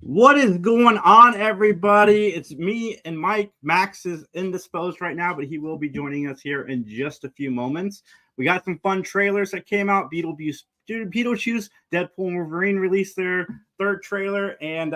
What is going on, everybody? It's me and Mike. Max is indisposed right now, but he will be joining us here in just a few moments. We got some fun trailers that came out. Beetlejuice, Deadpool Wolverine released their third trailer, and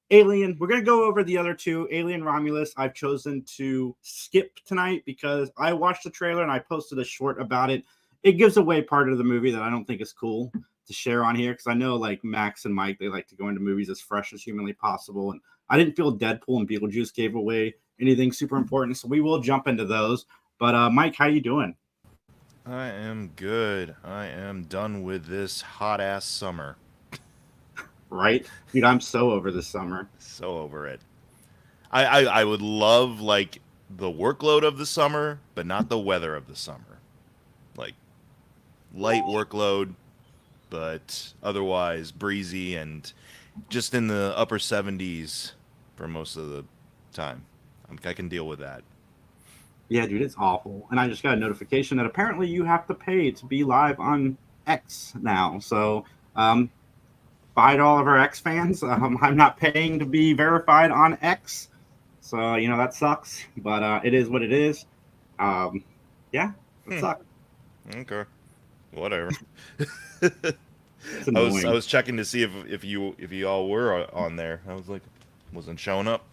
Alien. We're going to go over the other two. Alien Romulus, I've chosen to skip tonight because I watched the trailer and I posted a short about it. It gives away part of the movie that I don't think is cool to share on here, because I know like Max and Mike, they like to go into movies as fresh as humanly possible, and I didn't feel Deadpool and Beetlejuice gave away anything super important, so we will jump into those. But Mike, how you doing? I am good. I am done with this hot ass summer. Right, dude, I'm so over this summer. So over it. I would love like the workload of the summer, but not the weather of the summer. Like light workload, but otherwise breezy and just in the upper 70s for most of the time. I can deal with that. Yeah, dude, it's awful. And I just got a notification that apparently you have to pay to be live on X now. So bye to all of our X fans. I'm not paying to be verified on X, so you know that sucks, but it is what it is. Yeah, it sucks. Okay. Whatever. It's I annoying. was checking to see if you all were on there. I was like, wasn't showing up.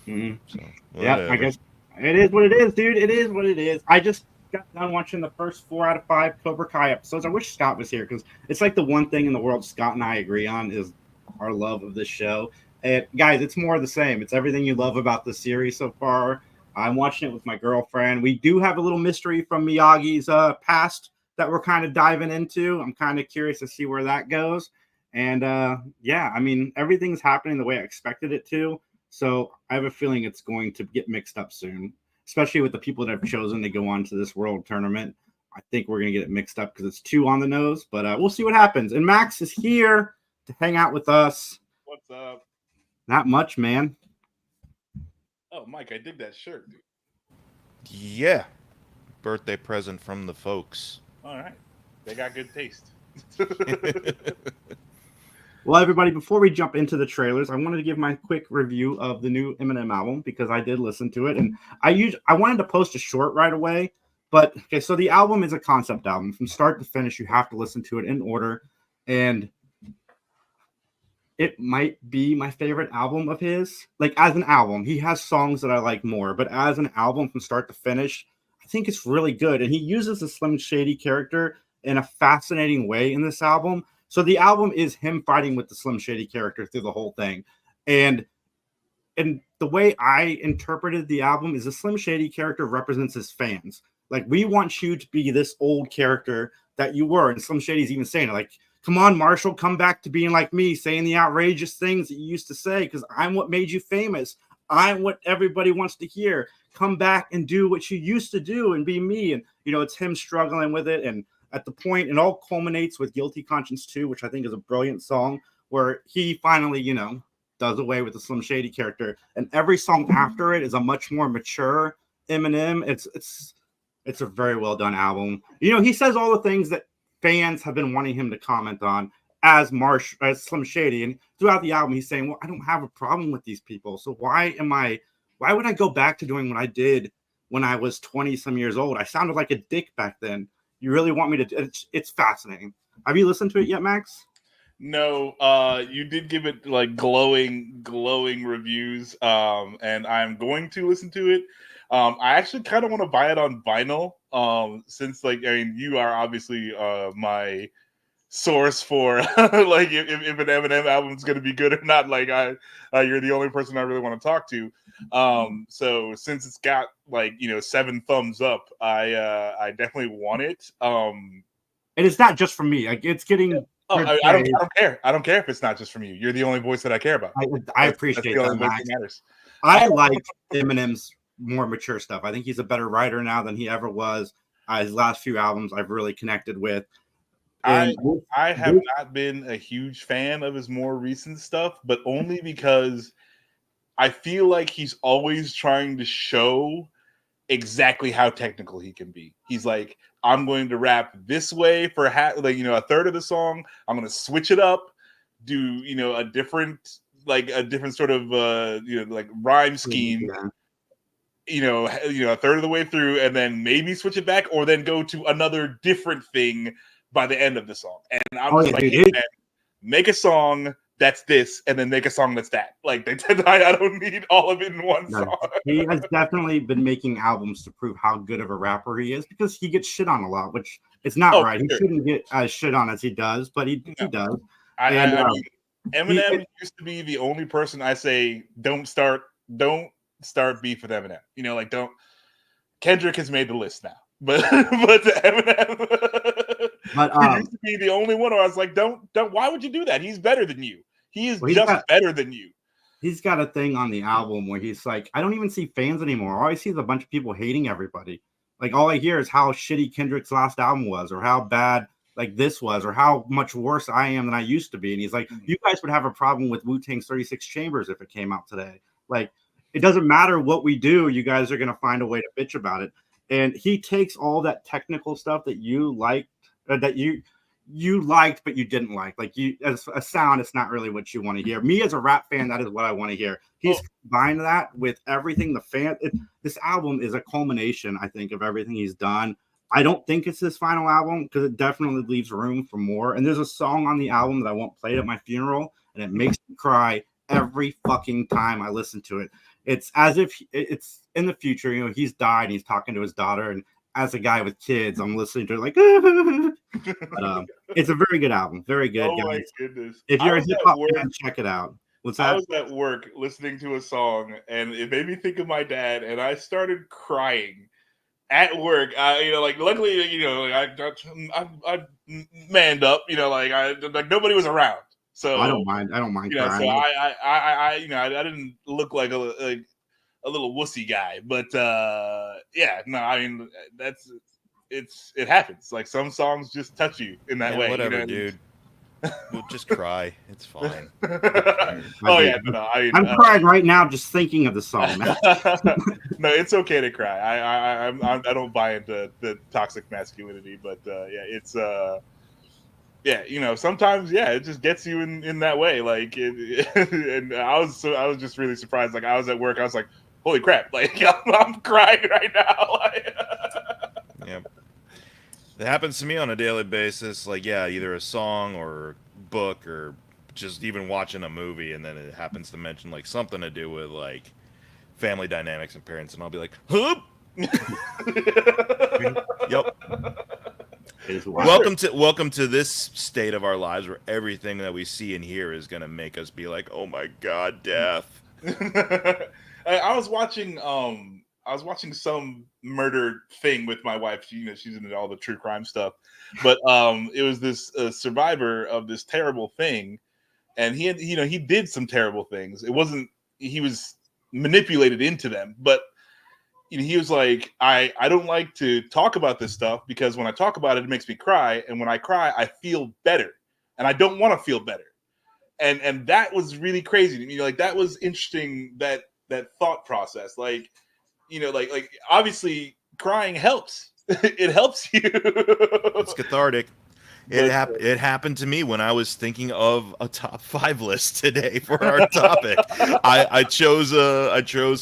Mhm. So, Yeah, I whatever. guess it is what it is, dude. It is what it is. I just got done watching the first 4 out of 5 Cobra Kai episodes. I wish Scott was here because it's like the one thing in the world Scott and I agree on is our love of this show. And guys, it's more of the same. It's everything you love about the series so far. I'm watching it with my girlfriend. We do have a little mystery from Miyagi's past that we're kind of diving into. I'm kind of curious to see where that goes. And yeah, I mean, everything's happening the way I expected it to. So I have a feeling it's going to get mixed up soon, especially with the people that have chosen to go on to this world tournament. I think we're going to get it mixed up because it's too on the nose, but we'll see what happens. And Max is here to hang out with us. What's up? Not much, man. Oh, Mike, I dig that shirt, dude. Yeah. Birthday present from the folks. All right. They got good taste. Well, everybody, before we jump into the trailers, I wanted to give my quick review of the new Eminem album because I did listen to it, and I wanted to post a short right away, but okay, so the album is a concept album from start to finish. You have to listen to it in order, and it might be my favorite album of his. Like as an album, he has songs that I like more, but as an album from start to finish, I think it's really good, and he uses the Slim Shady character in a fascinating way in this album. So the album is him fighting with the Slim Shady character through the whole thing. And the way I interpreted the album is the Slim Shady character represents his fans. Like, we want you to be this old character that you were. And Slim Shady's even saying it, like, come on, Marshall, come back to being like me, saying the outrageous things that you used to say, because I'm what made you famous. I'm what everybody wants to hear. Come back and do what you used to do and be me. And, you know, it's him struggling with it. And at the point, it all culminates with Guilty Conscience 2, which I think is a brilliant song, where he finally, you know, does away with the Slim Shady character. And every song after it is a much more mature Eminem. It's a very well done album. You know, he says all the things that fans have been wanting him to comment on as Slim Shady. And throughout the album, he's saying, well, I don't have a problem with these people. So why would I go back to doing what I did when I was 20 some years old? I sounded like a dick back then. You really want me to? It's fascinating. Have you listened to it yet, Max? No, you did give it like glowing reviews. And I'm going to listen to it. I actually kind of want to buy it on vinyl. Since like, I mean, you are obviously my source for like if an Eminem album is going to be good or not. Like you're the only person I really want to talk to. So since it's got like, you know, 7 thumbs up, I definitely want it. And it's not just for me. Like, it's getting. I don't care. I don't care if it's not just from you. You're the only voice that I care about. I appreciate that's the only that, voice Max. that matters. I like Eminem's more mature stuff. I think he's a better writer now than he ever was. His last few albums I've really connected with. And I have not been a huge fan of his more recent stuff, but only because I feel like he's always trying to show exactly how technical he can be. He's like, I'm going to rap this way for a third of the song. I'm going to switch it up, do a different sort of like rhyme scheme. A third of the way through, and then maybe switch it back, or then go to another different thing by the end of the song. And I'm just like, hey, man, make a song that's this, and then make a song that's that. Like I don't need all of it in one song. He has definitely been making albums to prove how good of a rapper he is, because he gets shit on a lot, which is not right. He shouldn't get as shit on as he does, but he does. I mean, Eminem used to be the only person I say don't start beef with Eminem. Don't. Kendrick has made the list now, but Eminem, he used to be the only one where I was like, don't. Why would you do that? He's better than you. He is better than you. He's got a thing on the album where he's like, I don't even see fans anymore. All I see is a bunch of people hating everybody. Like, all I hear is how shitty Kendrick's last album was, or how bad like this was, or how much worse I am than I used to be. And he's like, you guys would have a problem with Wu-Tang's 36 Chambers if it came out today. Like, it doesn't matter what we do, you guys are going to find a way to bitch about it. And he takes all that technical stuff that you liked, that you liked but you didn't like you as a sound, it's not really what you want to hear. Me as a rap fan, that is what I want to hear. He's combined that with everything this album is a culmination, I think, of everything he's done. I don't think it's his final album, because it definitely leaves room for more. And there's a song on the album that I won't play at my funeral, and it makes me cry every fucking time I listen to it. It's as if it's in the future, he's died and he's talking to his daughter, and as a guy with kids, I'm listening to it like, but, it's a very good album. Very good. Oh, guys. my goodness. If you're a hip hop fan, check it out. What's that? I was at work listening to a song, and it made me think of my dad, and I started crying at work. Luckily, I manned up, like nobody was around. So I don't mind crying. So I didn't look like a little wussy guy, but it happens. Like, some songs just touch you in that way. Whatever, dude. We'll just cry. It's fine. I'm crying right now just thinking of the song. No, it's okay to cry. I don't buy into the toxic masculinity, but it's sometimes it just gets you in that way. Like, and I was just really surprised. Like, I was at work, I was like, holy crap! Like, I'm crying right now. Yeah. It happens to me on a daily basis, like, either a song or a book or just even watching a movie, and then it happens to mention, like, something to do with, like, family dynamics and parents, and I'll be like, huh? Yep. Welcome to this state of our lives where everything that we see and hear is going to make us be like, oh my God, death. I was watching some murder thing with my wife. She's into all the true crime stuff, but it was this survivor of this terrible thing, and he did some terrible things. It wasn't, he was manipulated into them, but he was like, I don't like to talk about this stuff, because when I talk about it, it makes me cry, and when I cry, I feel better, and I don't want to feel better, and that was really crazy to me. Like, that was interesting, that thought process. Like, like obviously crying helps. It helps you. It's cathartic. It happened to me when I was thinking of a top 5 list today for our topic. I chose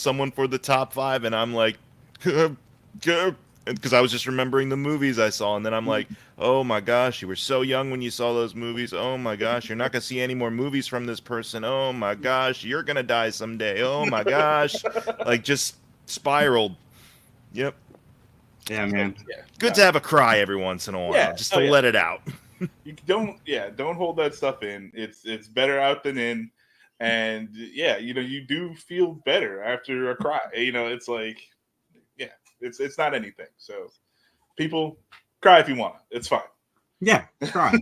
someone for the top 5, and I'm like, because I was just remembering the movies I saw, and then I'm like, oh my gosh, you were so young when you saw those movies. Oh my gosh, you're not gonna see any more movies from this person. Oh my gosh, you're gonna die someday. Oh my gosh, like, just spiraled. Yep. Yeah, man. Good to have a cry every once in a while, just to let it out. You don't hold that stuff in. It's better out than in, and you do feel better after a cry. It's like, it's not anything. So, people, cry if you want. It's fine. Yeah, cry.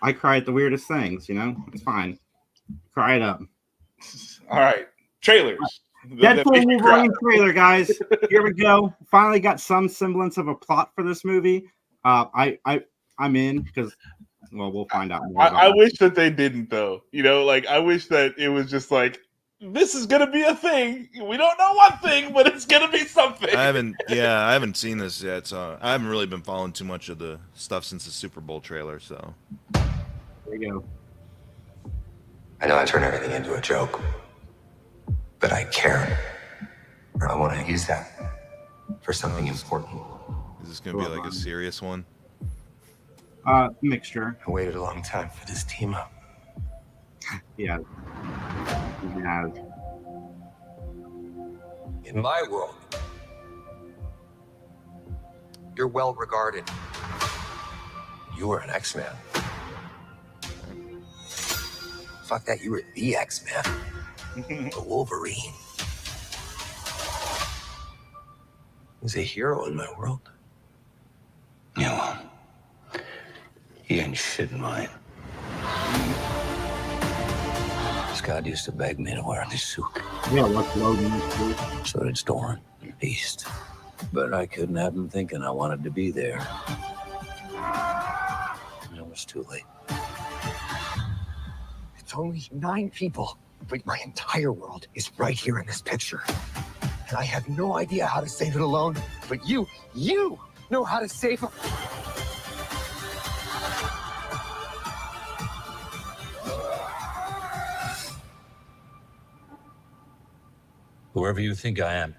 I cry at the weirdest things. It's fine. Cry it up. All right, trailers. Deadpool Wolverine trailer, guys. Here we go. Finally got some semblance of a plot for this movie. I'm in, because, well, we'll find out more. I wish that they didn't, though. I wish that it was just like, this is gonna be a thing. We don't know what thing, but it's gonna be something. I haven't seen this yet, so I haven't really been following too much of the stuff since the Super Bowl trailer. So There you go. I know I turn everything into a joke, but I care. I want to use that for something important. is this gonna be like a serious one? Mixture. I waited a long time for this team up. Yeah. He has. In my world, you're well regarded. You were an X-Man. Fuck that, you were the X-Man. The Wolverine. He's a hero in my world. Yeah, well, he ain't shit in mine. Scott used to beg me to wear this suit. Yeah, what's Logan? So did Storm and Beast. But I couldn't have him thinking I wanted to be there. It was too late. It's only 9 people, but my entire world is right here in this picture. And I have no idea how to save it alone, but you know how to save it. Whoever you think I am.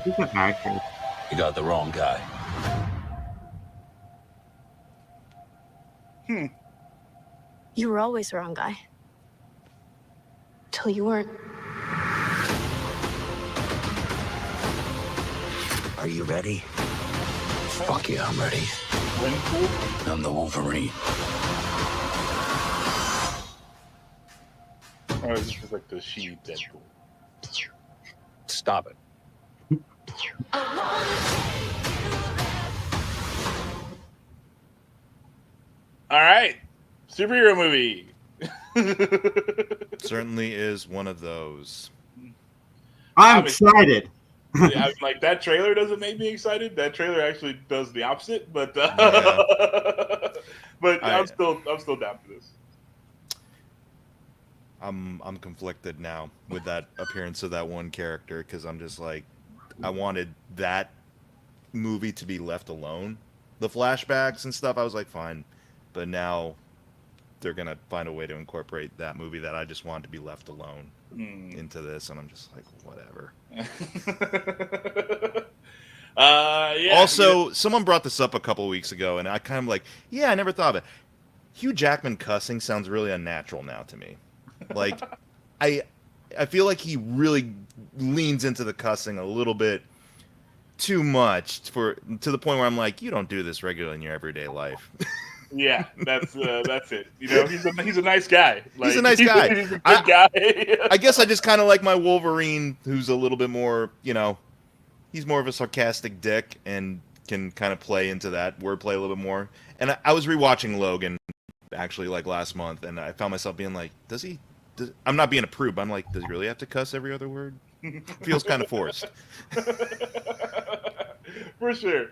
He's an actor. You got the wrong guy. You were always the wrong guy. Till you weren't. Are you ready? Fuck yeah, I'm ready. I'm the Wolverine. Or is this just like the she Deadpool? Stop it. All right, superhero movie. Certainly is one of those. I'm I'm excited. Yeah, like that trailer doesn't make me excited. That trailer actually does the opposite. But Yeah. but I'm still down for this. I'm conflicted now with that appearance of that one character because I'm just like, I wanted that movie to be left alone. The flashbacks and stuff, I was like, fine. But now they're going to find a way to incorporate that movie that I just wanted to be left alone into this. And I'm just like, whatever. Yeah. Also, someone brought this up a couple of weeks ago, and I kind of like, yeah, I never thought of it. Hugh Jackman cussing sounds really unnatural now to me. Like, I feel like he really leans into the cussing a little bit too much to the point where I'm like, you don't do this regularly in your everyday life. Yeah, that's it. You know, he's a nice guy. Like, He's a nice guy. He's a good guy. I guess I just kind of like my Wolverine, who's a little bit more, he's more of a sarcastic dick and can kind of play into that wordplay a little bit more. And I was rewatching Logan actually like last month, and I found myself being like, I'm not being a prude, but I'm like, does he really have to cuss every other word? Feels kind of forced. For sure.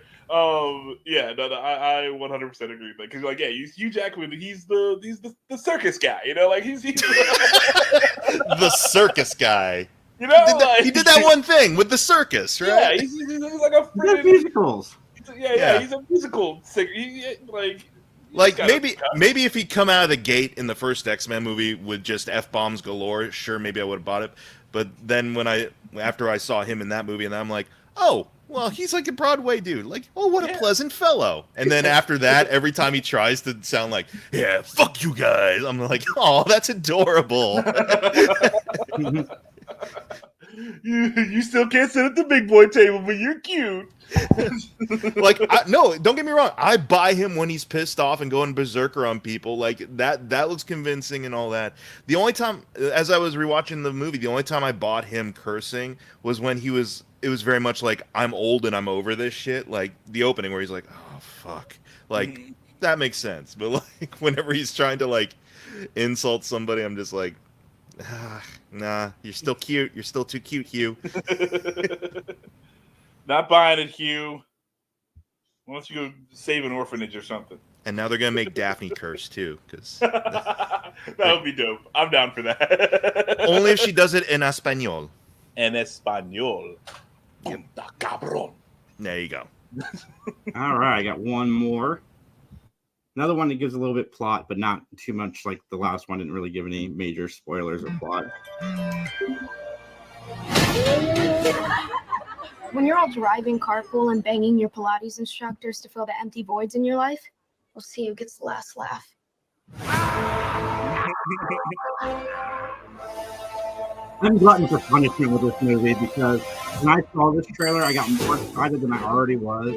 Yeah, no, I 100% agree with that. Because, like, yeah, Hugh Jackman, he's the circus guy, you know? Like, he's the circus guy. You know? He did that one thing with the circus, right? Yeah, he's like a They're musicals. Yeah, he's a musical singer. Like maybe if he'd come out of the gate in the first X-Men movie with just F-bombs galore, sure, maybe I would have bought it. But then after I saw him in that movie, and I'm like, oh, well, he's like a Broadway dude. Like, oh, what a pleasant fellow. And then after that, every time he tries to sound like, yeah, fuck you guys, I'm like, oh, that's adorable. You still can't sit at the big boy table, but you're cute. Like, no, don't get me wrong. I buy him when he's pissed off and going berserker on people. Like, that looks convincing and all that. The only time, as I was rewatching the movie, the only time I bought him cursing was when it was very much like, I'm old and I'm over this shit. Like, the opening where he's like, oh, fuck. Like, that makes sense. But, like, whenever he's trying to, like, insult somebody, I'm just like, nah, you're still cute. You're still too cute, Hugh. Not buying it, Hugh. Why don't you go save an orphanage or something? And now they're gonna make Daphne curse too, because That would be dope. I'm down for that. Only if she does it in Espanol. En español. Punta cabrón. There you go. All right, I got one more. Another one that gives a little bit plot, but not too much like the last one. Didn't really give any major spoilers or plot. When you're all driving carpool and banging your Pilates instructors to fill the empty voids in your life, we'll see who gets the last laugh. I'm glutton for punishment with this movie because when I saw this trailer, I got more excited than I already was.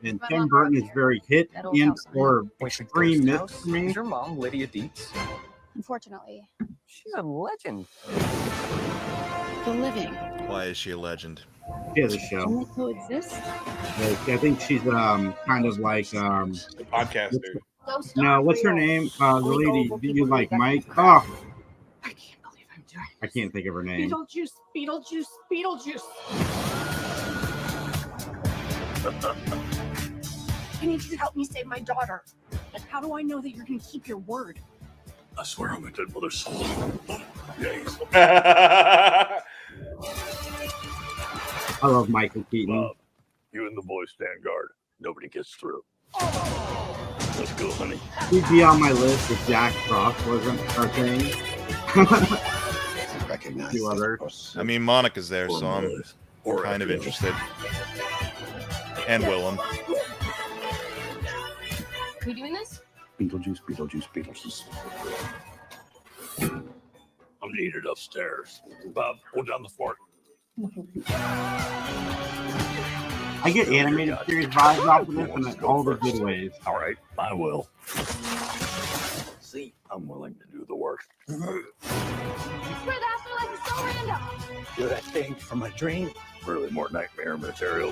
And Tim Burton is very hit and or extreme miss for me. Is your mom Lydia Dietz? Unfortunately, She's a legend. the living Why is she a legend? She has a show. only coexist. I think she's kind of like Podcaster. no, what's her name? The lady that you like, Mike? Oh, I can't believe I'm doing I can't think of her name. Beetlejuice, Beetlejuice, Beetlejuice. I need you to help me save my daughter. And how do I know that you're going to keep your word? I swear on my dead mother's soul. Yes. I love Michael Keaton. You and the boys stand guard. Nobody gets through. Let's go, honey. He'd be on my list if Jack Frost wasn't our thing. Recognize Two others. I mean, Monica's there, so I'm kind of interested. And Willem. Are we doing this? Beetlejuice, Beetlejuice, Beetlejuice. I'm needed upstairs. Bob, go down the floor. I get animated series vibes off of this in all the good ways. All right, I will. See, I'm willing to do the work. Swear that's like so random. You're that thing from my dream. Really more nightmare material.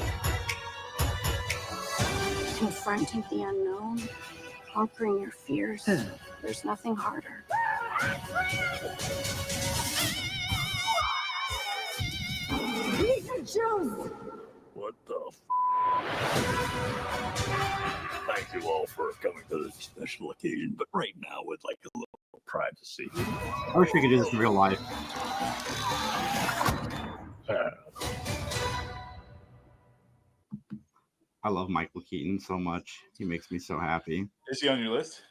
Confronting the unknown, conquering your fears. There's nothing harder. What the Thank you all for coming to this special occasion, but right now with like a little privacy. I wish we could do this in real life. I love Michael Keaton so much. He makes me so happy. Is he on your list?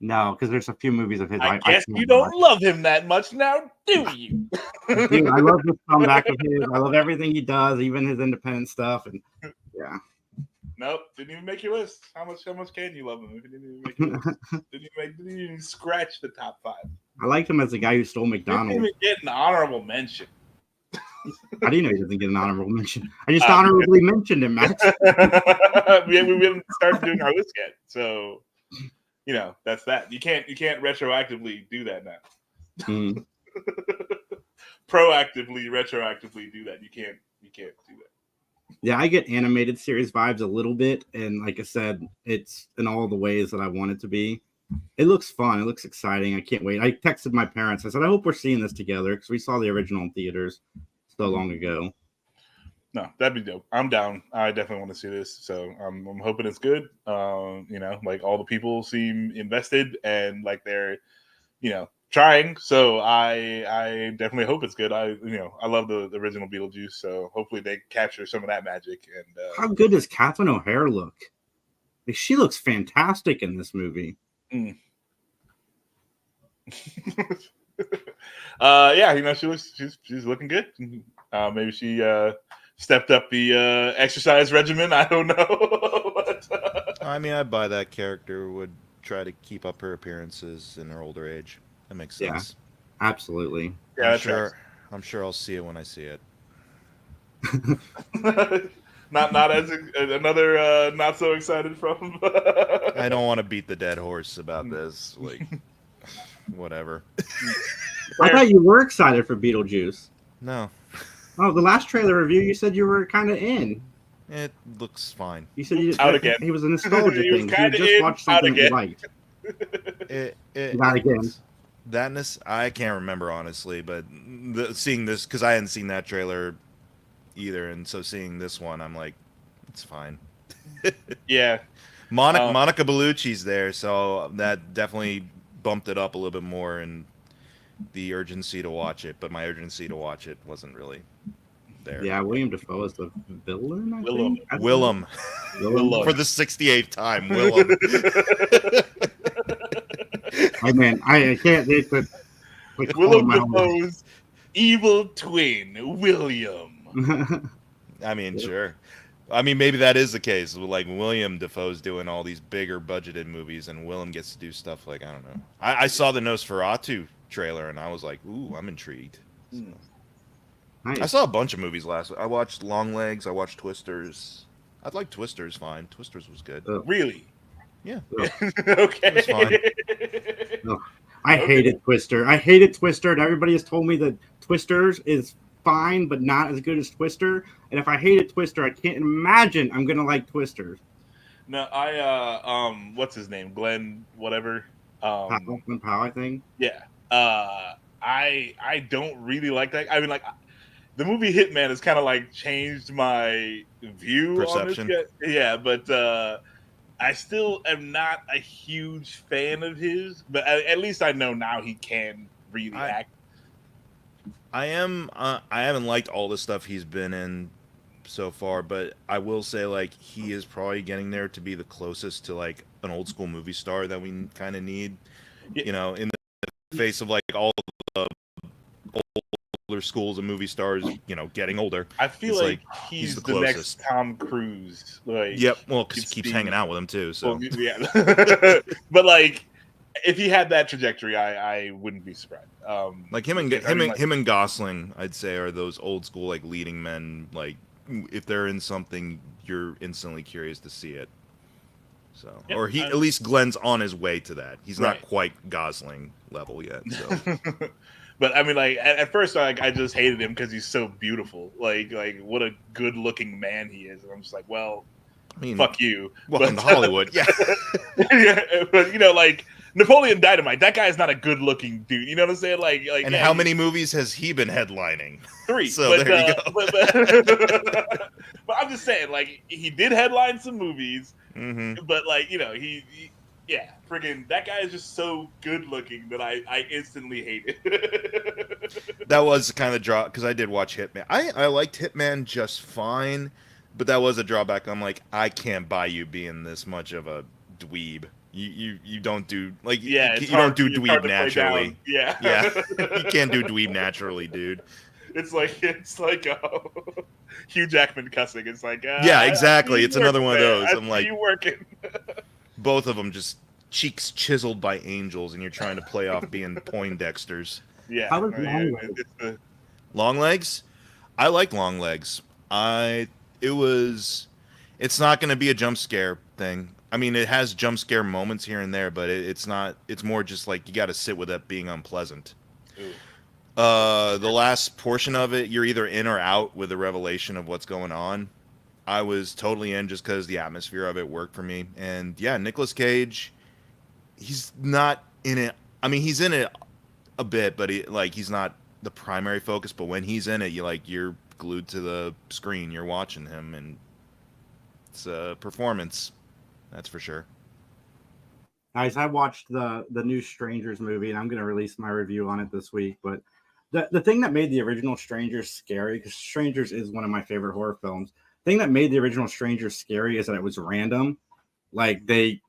No, because there's a few movies of his. I guess can't you don't watch. love him that much now, do you? Dude, I love this comeback of his. I love everything he does, even his independent stuff. And yeah, Nope, didn't even make your list. How much can you love him if you didn't even make your list? Didn't even scratch the top 5. I liked him as the guy who stole Didn't McDonald's. even get an honorable mention. How do you know he doesn't get an honorable mention? I just honorably mentioned him, Max. we haven't started doing our list yet, so you know that's that. You can't retroactively do that now. Mm. Proactively, retroactively do that. You can't do that. Yeah, I get animated series vibes a little bit, and like I said, it's in all the ways that I want it to be. It looks fun. It looks exciting. I can't wait. I texted my parents. I said, I hope we're seeing this together because we saw the original in theaters so long ago. No, that'd be dope. I'm down. I definitely want to see this. So I'm hoping it's good. You know, like all the people seem invested and like they're, you know, trying. So I definitely hope it's good. I love the original Beetlejuice. So hopefully they capture some of that magic. And How good does Catherine O'Hara look? Like, she looks fantastic in this movie. Yeah, you know, she's looking good. Maybe she stepped up the exercise regimen. I don't know. But, I mean, I'd buy that character would try to keep up her appearances in her older age. That makes Yeah. sense. Absolutely. yeah, I'm sure I'll see it when I see it. not as another not so excited from. I don't want to beat the dead horse about this. Like, whatever. I thought you were excited for Beetlejuice. No, Oh, the last trailer review, you said you were kind of in. it looks fine. You said you Out again. He was a nostalgia He was thing. You kinda just in, watched out something you again. liked. Not again. Thatness, I can't remember honestly, but seeing this because I hadn't seen that trailer either, and so seeing this one, I'm like, it's fine. Yeah, Monica Bellucci's there, so that definitely bumped it up a little bit more in the urgency to watch it, but my urgency to watch it wasn't really there. Yeah, William Dafoe is the villain, I Willem. think. Willem. Willem. For the 68th time, Willem. I can't think but like Willem Dafoe's evil twin, William. I mean, sure. I mean, maybe that is the case. Like, William Dafoe's doing all these bigger budgeted movies, and Willem gets to do stuff like, I don't know. I saw the Nosferatu trailer, and I was like, ooh, I'm intrigued. So. Nice. I saw a bunch of movies last week. I watched Longlegs. I watched Twisters. I like Twisters fine. Twisters was good. Really? Yeah. Okay. It was fine. I hated Twister. I hated Twister, and everybody has told me that Twisters is fine, but not as good as Twister. And if I hated Twister, I can't imagine I'm gonna like Twisters. No, what's his name? Glenn, whatever. Glenn Powell, I think. Yeah. I don't really like that. I mean, like, the movie Hitman has kind of like changed my view Perception. on this guy. Yeah, but I still am not a huge fan of his. But at least I know now he can really act. I haven't liked all the stuff he's been in so far, but I will say, like, he is probably getting there to be the closest to like an old school movie star that we kind of need. You know, in the face of like all the older schools of movie stars, you know, getting older. I feel like he's the next Tom Cruise. Like, yep. Well, because he keeps hanging out with him too. So yeah. But like, if he had that trajectory, I wouldn't be surprised. Like him and Gosling, I'd say, are those old school like leading men. Like, if they're in something, you're instantly curious to see it. So, yep, or at least Glenn's on his way to that. He's not quite Gosling level yet. So. But I mean, like, at first, I just hated him because he's so beautiful. Like what a good looking man he is. And I'm just like, well, I mean, fuck you. Welcome to Hollywood. Yeah. Yeah. But you know, like, Napoleon Dynamite, that guy is not a good looking dude. You know what I'm saying? Like, and yeah, how many movies has he been headlining? 3. So but, there you go. But I'm just saying, like, he did headline some movies, but like, you know, yeah, friggin' that guy is just so good looking that I instantly hate it. That was kind of draw because I did watch Hitman. I liked Hitman just fine, but that was a drawback. I'm like, I can't buy you being this much of a dweeb. You don't do like you don't do dweeb naturally. Yeah. You can't do dweeb naturally, dude. It's like Hugh Jackman cussing. It's like yeah, exactly. It's another one of those. I'm like, you working. Both of them just cheeks chiseled by angels, and you're trying to play off being Poindexters. Yeah. How was Longlegs? I like Longlegs. It's not going to be a jump scare thing. I mean, it has jump scare moments here and there, but it's not. It's more just like you got to sit with it being unpleasant. Ooh. The last portion of it, you're either in or out with the revelation of what's going on. I was totally in just because the atmosphere of it worked for me. And yeah, Nicolas Cage, he's not in it. I mean, he's in it a bit, but he's not the primary focus. But when he's in it, you're glued to the screen. You're watching him, and it's a performance. That's for sure. Guys, I watched the new Strangers movie, and I'm going to release my review on it this week. But the thing that made the original Strangers scary, because Strangers is one of my favorite horror films, the thing that made the original Strangers scary is that it was random. Like, they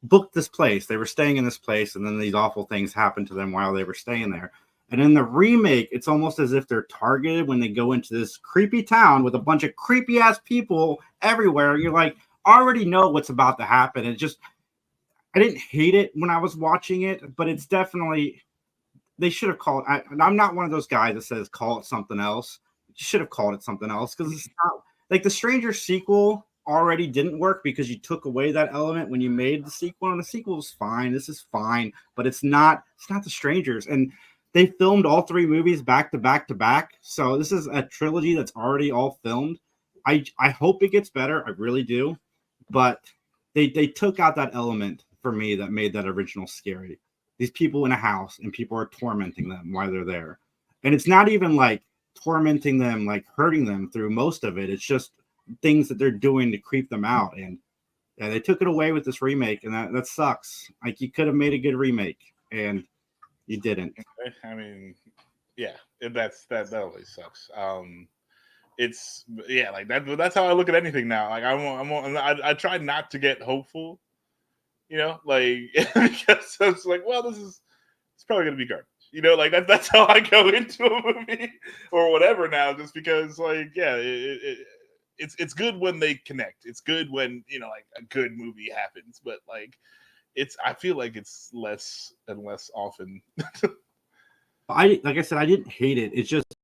booked this place. They were staying in this place, and then these awful things happened to them while they were staying there. And in the remake, it's almost as if they're targeted when they go into this creepy town with a bunch of creepy-ass people everywhere. You're like, already know what's about to happen. It just... I didn't hate it when I was watching it, but it's definitely, they should have called, I'm not one of those guys that says call it something else. You should have called it something else, because it's not, like, the Stranger sequel already didn't work because you took away that element when you made the sequel, and the sequel was fine. This is fine, but it's not the Strangers. And they filmed all 3 movies back to back to back. So this is a trilogy that's already all filmed. I hope it gets better. I really do. But they took out that element for me that made that original scary. These people in a house, and people are tormenting them while they're there. And it's not even like tormenting them, like hurting them through most of it. It's just things that they're doing to creep them out. And Yeah, they took it away with this remake, and that sucks. Like, you could have made a good remake, and you didn't. I mean, yeah, that always sucks. It's like that. That's how I look at anything now. Like I try not to get hopeful, like because it's like, well, it's probably gonna be garbage. Like that's how I go into a movie or whatever now, just because like, yeah, it's good when they connect. It's good when, like a good movie happens, but like I feel like it's less and less often. Like I said, I didn't hate it. It's just,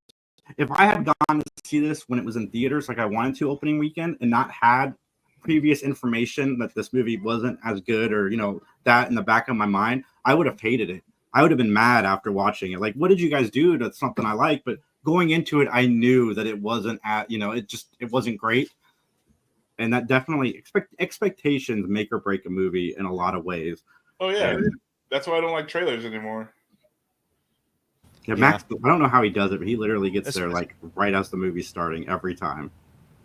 if I had gone to see this when it was in theaters, like I wanted to opening weekend, and not had previous information that this movie wasn't as good, or that in the back of my mind, I would have hated it. I would have been mad after watching it. Like, what did you guys do to something I like? But going into it, I knew that it wasn't it wasn't great. And that definitely expectations make or break a movie in a lot of ways. Oh yeah, that's why I don't like trailers anymore. Yeah, Max, I don't know how he does it, but he literally gets there like right as the movie's starting every time.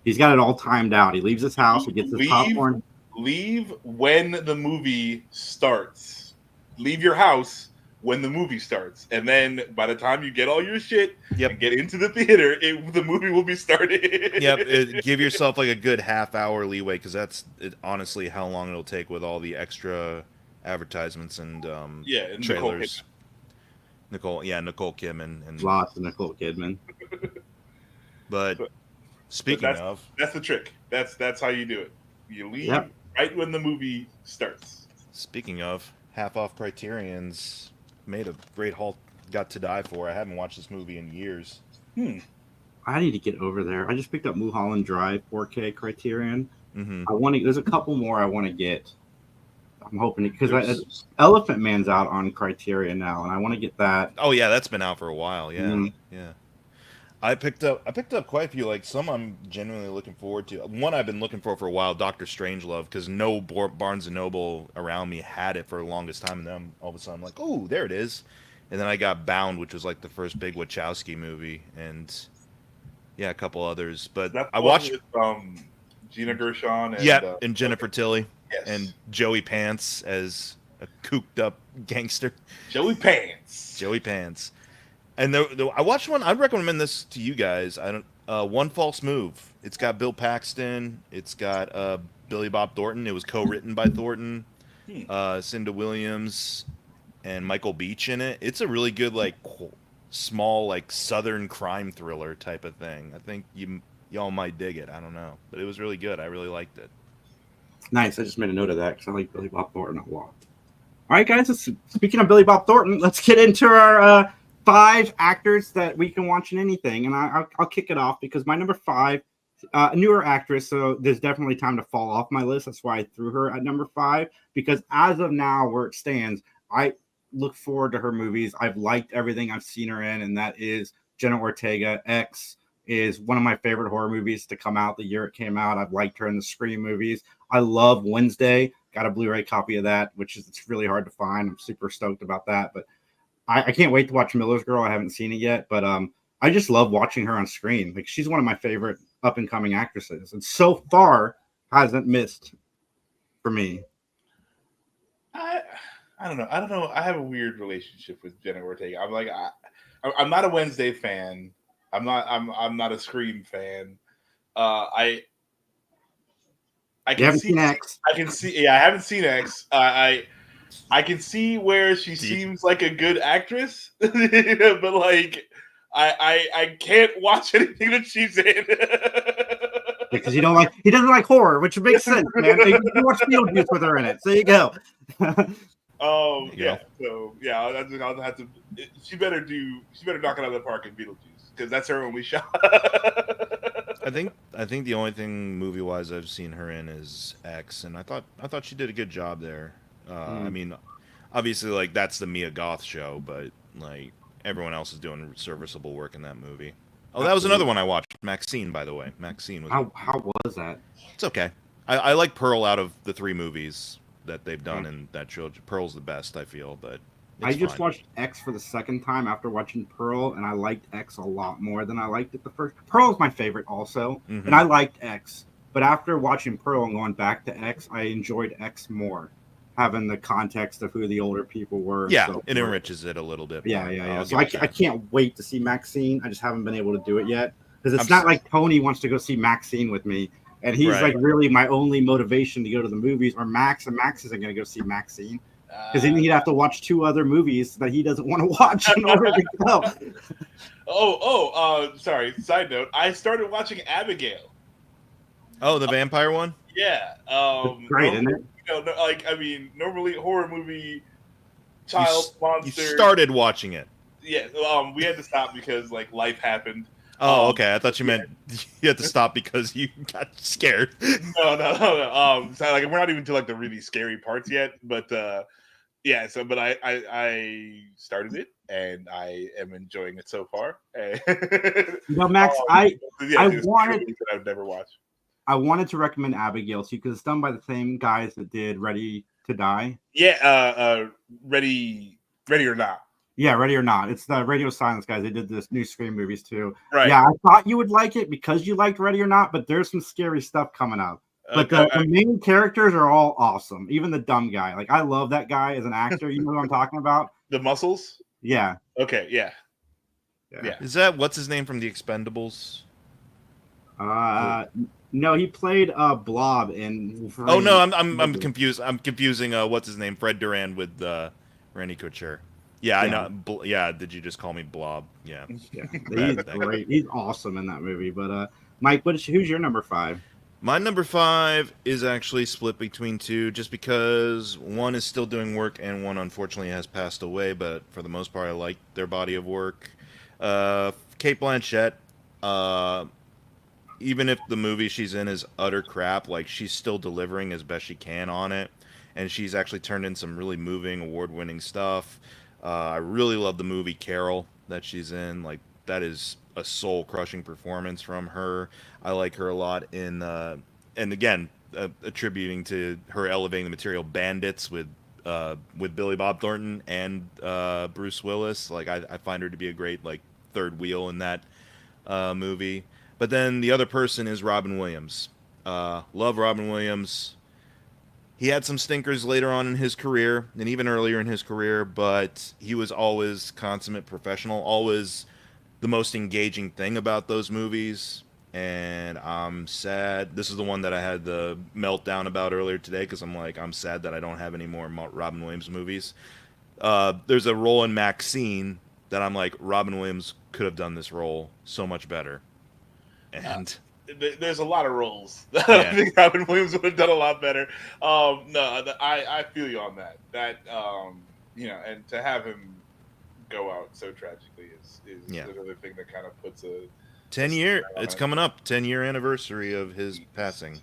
He's got it all timed out. He leaves his house, he gets his popcorn. Leave when the movie starts. Leave your house when the movie starts, and then by the time you get all your shit and get into the theater, the movie will be started. Give yourself like a good half-hour leeway, because that's honestly how long it'll take with all the extra advertisements and and trailers. Nicole Kidman and lots of Nicole Kidman. But speaking of, that's the trick. That's how you do it. You leave right when the movie starts. Speaking of, half off Criterion's made a great halt. Got to Die For. I haven't watched this movie in years. I need to get over there. I just picked up Mulholland Drive 4K Criterion. Mm-hmm. There's a couple more I want to get. I'm hoping because Elephant Man's out on Criterion now, and I want to get that. Oh yeah, that's been out for a while. Yeah, Mm-hmm. yeah. I picked up quite a few. Like, some I'm genuinely looking forward to. One I've been looking for a while, Doctor Strangelove, because no Barnes and Noble around me had it for the longest time, and then all of a sudden I'm like, oh, there it is. And then I got Bound, which was like the first big Wachowski movie, and a couple others. But I watched with, Gina Gershon and and Jennifer Tilly, yes. and Joey Pants as a cooped up gangster. Joey Pants. And I watched one. I'd recommend this to you guys. One False Move. It's got Bill Paxton. It's got Billy Bob Thornton. It was co-written by Thornton, Cinda Williams, and Michael Beach in it. It's a really good, like, small, like, southern crime thriller type of thing. I think y'all might dig it. I don't know, but it was really good. I really liked it. Nice. I just made a note of that because I like Billy Bob Thornton a lot. All right, guys. Speaking of Billy Bob Thornton, let's get into our 5 actors that we can watch in anything, and I'll kick it off because my number 5, a newer actress, so there's definitely time to fall off my list. That's why I threw her at number 5, because as of now, where it stands, I look forward to her movies. I've liked everything I've seen her in, and that is Jenna Ortega. X is one of my favorite horror movies to come out the year it came out. I've liked her in the Scream movies. I love Wednesday. Got a Blu-ray copy of that, it's really hard to find. I'm super stoked about that, but I can't wait to watch Miller's Girl. I haven't seen it yet, but I just love watching her on screen. Like, she's one of my favorite up-and-coming actresses, and so far hasn't missed for me. I don't know. I have a weird relationship with Jenna Ortega. I'm like, I'm not a Wednesday fan. I'm not a Scream fan. I can see X. I can see. Yeah, I haven't seen X. I can see where she seems like a good actress, but like I can't watch anything that she's in. Because he doesn't like horror, which makes sense, man. You can watch Beetlejuice with her in it. So you go. Oh yeah. So yeah, I'll have to. She better knock it out of the park in Beetlejuice, because that's her only shot. I think the only thing movie wise I've seen her in is X, and I thought she did a good job there. I mean, obviously, like, that's the Mia Goth show, but like, everyone else is doing serviceable work in that movie. Oh, that was another one I watched. Maxine, by the way. Maxine was. How was that? It's okay. I like Pearl out of the 3 movies that they've done in that trilogy. Pearl's the best, I feel, but I just watched X for the second time after watching Pearl, and I liked X a lot more than I liked it the first. Pearl is my favorite also, and I liked X. But after watching Pearl and going back to X, I enjoyed X more, having the context of who the older people were. Yeah, so it forth. enriches it a little bit. Yeah, more. yeah, yeah. I'll So give it I that. can't wait to see Maxine. I just haven't been able to do it yet because it's I'm not like Tony wants to go see Maxine with me, and he's Right. like really my only motivation to go to the movies. Or Max, and Max isn't going to go see Maxine because then he'd have to watch 2 other movies that he doesn't want to watch in order to go. Sorry. Side note: I started watching Abigail. Oh, the vampire one? Yeah. It's great, isn't it? Normally horror movie, child monster. You started watching it. Yeah. We had to stop because like life happened. Oh, okay. I thought you meant you had to stop because you got scared. No. So like we're not even to like the really scary parts yet, but yeah. So, but I started it and I am enjoying it so far. Max, I it's wanted that I've never watched. I wanted to recommend Abigail to you because it's done by the same guys that did Ready to Die. Yeah. Ready or Not. Yeah, Ready or Not. It's the Radio Silence guys. They did this new Scream movies too. Right. Yeah, I thought you would like it because you liked Ready or Not, but there's some scary stuff coming up. But the main characters are all awesome. Even the dumb guy. Like I love that guy as an actor. You know who I'm talking about? The Muscles. Yeah. Okay. Yeah. Is that what's his name from The Expendables? No, he played Blob in Wolverine. Oh no, I'm confused. I'm confusing what's his name, Fred Durand with Randy Couture. Yeah, I know. Did you just call me Blob? Yeah. He's great. He's awesome in that movie. But Mike, who's your number 5? My number 5 is actually split between 2, just because one is still doing work and one unfortunately has passed away. But for the most part, I like their body of work. Cate Blanchett. Even if the movie she's in is utter crap, like she's still delivering as best she can on it, and she's actually turned in some really moving, award-winning stuff. I really love the movie Carol that she's in. Like that is a soul-crushing performance from her. I like her a lot in, and again, attributing to her elevating the material, Bandits with Billy Bob Thornton and Bruce Willis. Like I find her to be a great like third wheel in that movie. But then the other person is Robin Williams. Love Robin Williams. He had some stinkers later on in his career, and even earlier in his career, but he was always consummate professional, always the most engaging thing about those movies. And I'm sad. This is the one that I had the meltdown about earlier today, because I'm sad that I don't have any more Robin Williams movies. There's a role in Maxine that I'm like, Robin Williams could have done this role so much better. And there's a lot of roles that I think Robin Williams would have done a lot better. I feel you on that. That and to have him go out so tragically is another thing that kind of puts a 10-year. It's coming up, 10-year anniversary of his passing.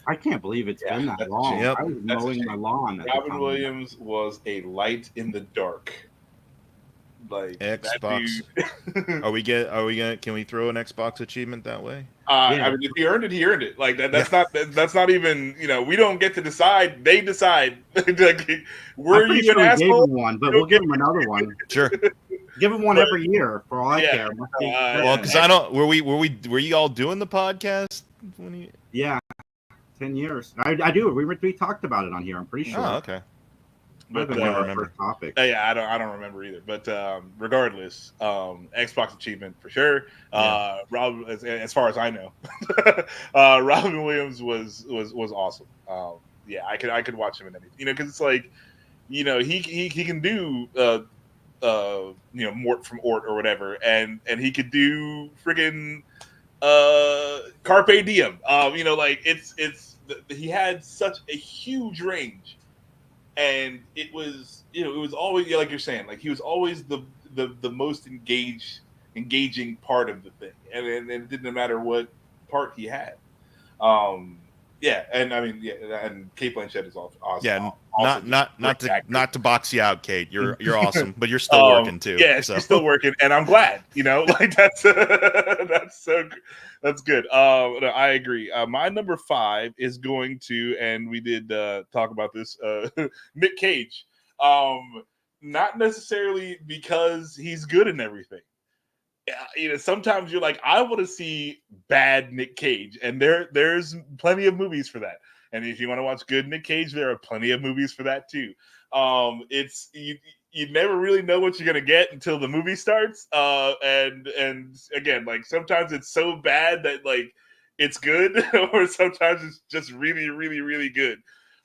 I can't believe it's been that long. Yep. I was mowing my lawn. Robin Williams was a light in the dark. Like Xbox. Can we throw an Xbox achievement that way? I mean, if he earned it, he earned it. Like that's not even, we don't get to decide. They decide. Like, were you an asshole? Gave him one, but we'll give him another one. Sure. Give him one every year for all I care. Well, because I don't. Were you all doing the podcast? Yeah, 10 years. I do. We talked about it on here. I'm pretty sure. Oh, okay. But I don't remember. Topic. I don't remember either. But regardless, Xbox achievement for sure. Rob, as far as I know, Robin Williams was awesome. I could watch him in anything. Because it's like, he can do Mort from Ort or whatever, and he could do friggin' Carpe Diem. He had such a huge range. And it was always, like you're saying, like he was always the most engaging part of the thing, and it didn't matter what part he had. And Cate Blanchett is awesome. Yeah, awesome, not to box you out, Kate. You're awesome, but you're still working too. Yeah, she's still working, and I'm glad. Like that's that's good. No, I agree. My number 5 is going to, and we did talk about this, Nick Cage. Not necessarily because he's good in everything, sometimes you're like, I want to see bad Nick Cage, and there's plenty of movies for that. And if you want to watch good Nick Cage, there are plenty of movies for that too. It's you never really know what you're gonna get until the movie starts. And again, like sometimes it's so bad that like it's good, or sometimes it's just really, really, really good.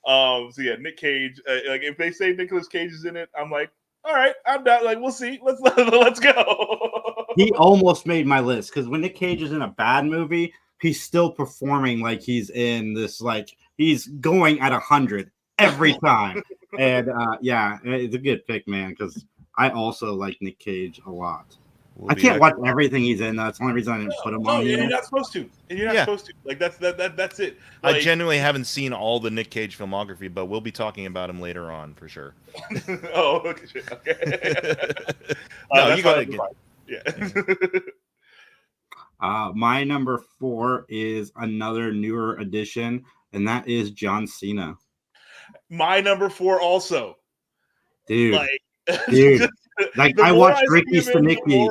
So yeah, Nick Cage. Like if they say Nicolas Cage is in it, I'm like, all right, I'm down. Like we'll see. Let's go. He almost made my list because when Nick Cage is in a bad movie, he's still performing like he's in this, like he's going at 100 every time. And yeah, it's a good pick, man, because I also like Nick Cage a lot. I can't watch everything he's in. That's the only reason I didn't put him on here. You're not supposed to. And you're not supposed to. Like that's it. Like, I genuinely haven't seen all the Nick Cage filmography, but we'll be talking about him later on for sure. Oh, okay. No, you go ahead. Yeah. My number 4 is another newer addition, and that is John Cena. My number 4 also. Dude. Dude. Like I watched Ricky Stenicki,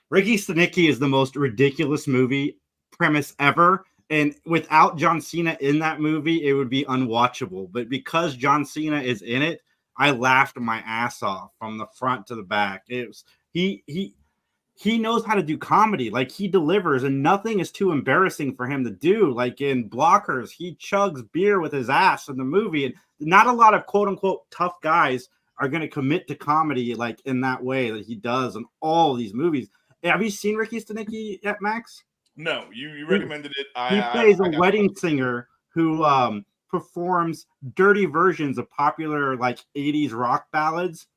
Ricky Stenicki is the most ridiculous movie premise ever. And without John Cena in that movie, it would be unwatchable. But because John Cena is in it, I laughed my ass off from the front to the back. It was he knows how to do comedy. Like he delivers, and nothing is too embarrassing for him to do. Like in Blockers, he chugs beer with his ass in the movie, and not a lot of quote unquote tough guys are going to commit to comedy like in that way that he does in all these movies. Have you seen Ricky Stenicki yet, Max? No, you recommended it. He plays a wedding singer who performs dirty versions of popular like 80s rock ballads.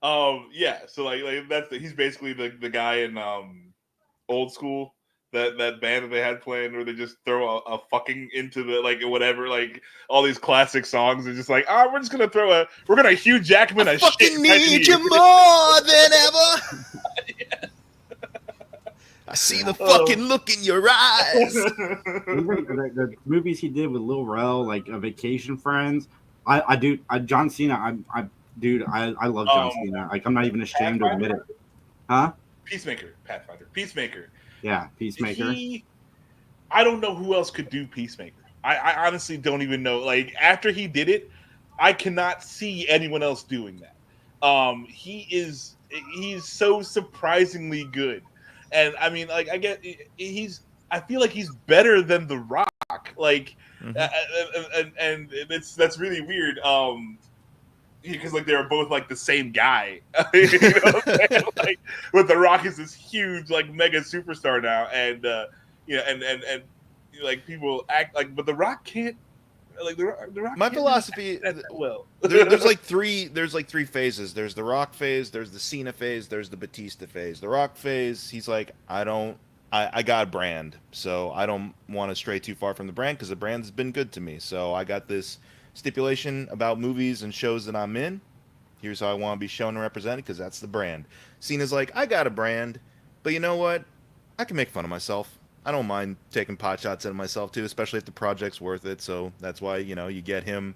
Yeah, so like he's basically the guy in Old School, that band that they had playing where they just throw a fucking into the like whatever, like all these classic songs and just like, we're gonna Hugh Jackman I a fucking shit need you more than ever. Yeah. I see the fucking look in your eyes. The movies he did with Lil Rel, like Vacation Friends. John Cena. I love John Cena. Like I'm not even ashamed to admit it. Huh? Peacemaker. Yeah, Peacemaker. I don't know who else could do Peacemaker. I honestly don't even know. Like after he did it, I cannot see anyone else doing that. He's so surprisingly good. And I mean, like I feel like he's better than The Rock. Like, and that's really weird. Because like they're both like the same guy, you know what I'm saying? Like, but The Rock is this huge like mega superstar now, and and like people act like, but The Rock can't. Like the Rock. My philosophy. Well, there's like three phases. There's the Rock phase. There's the Cena phase. There's the Batista phase. The Rock phase, he's like, I got a brand, so I don't want to stray too far from the brand because the brand's been good to me. So I got this stipulation about movies and shows that I'm in. Here's how I want to be shown and represented because that's the brand. Cena's like, I got a brand, but you know what? I can make fun of myself. I don't mind taking pot shots at myself too, especially if the project's worth it. So that's why, you get him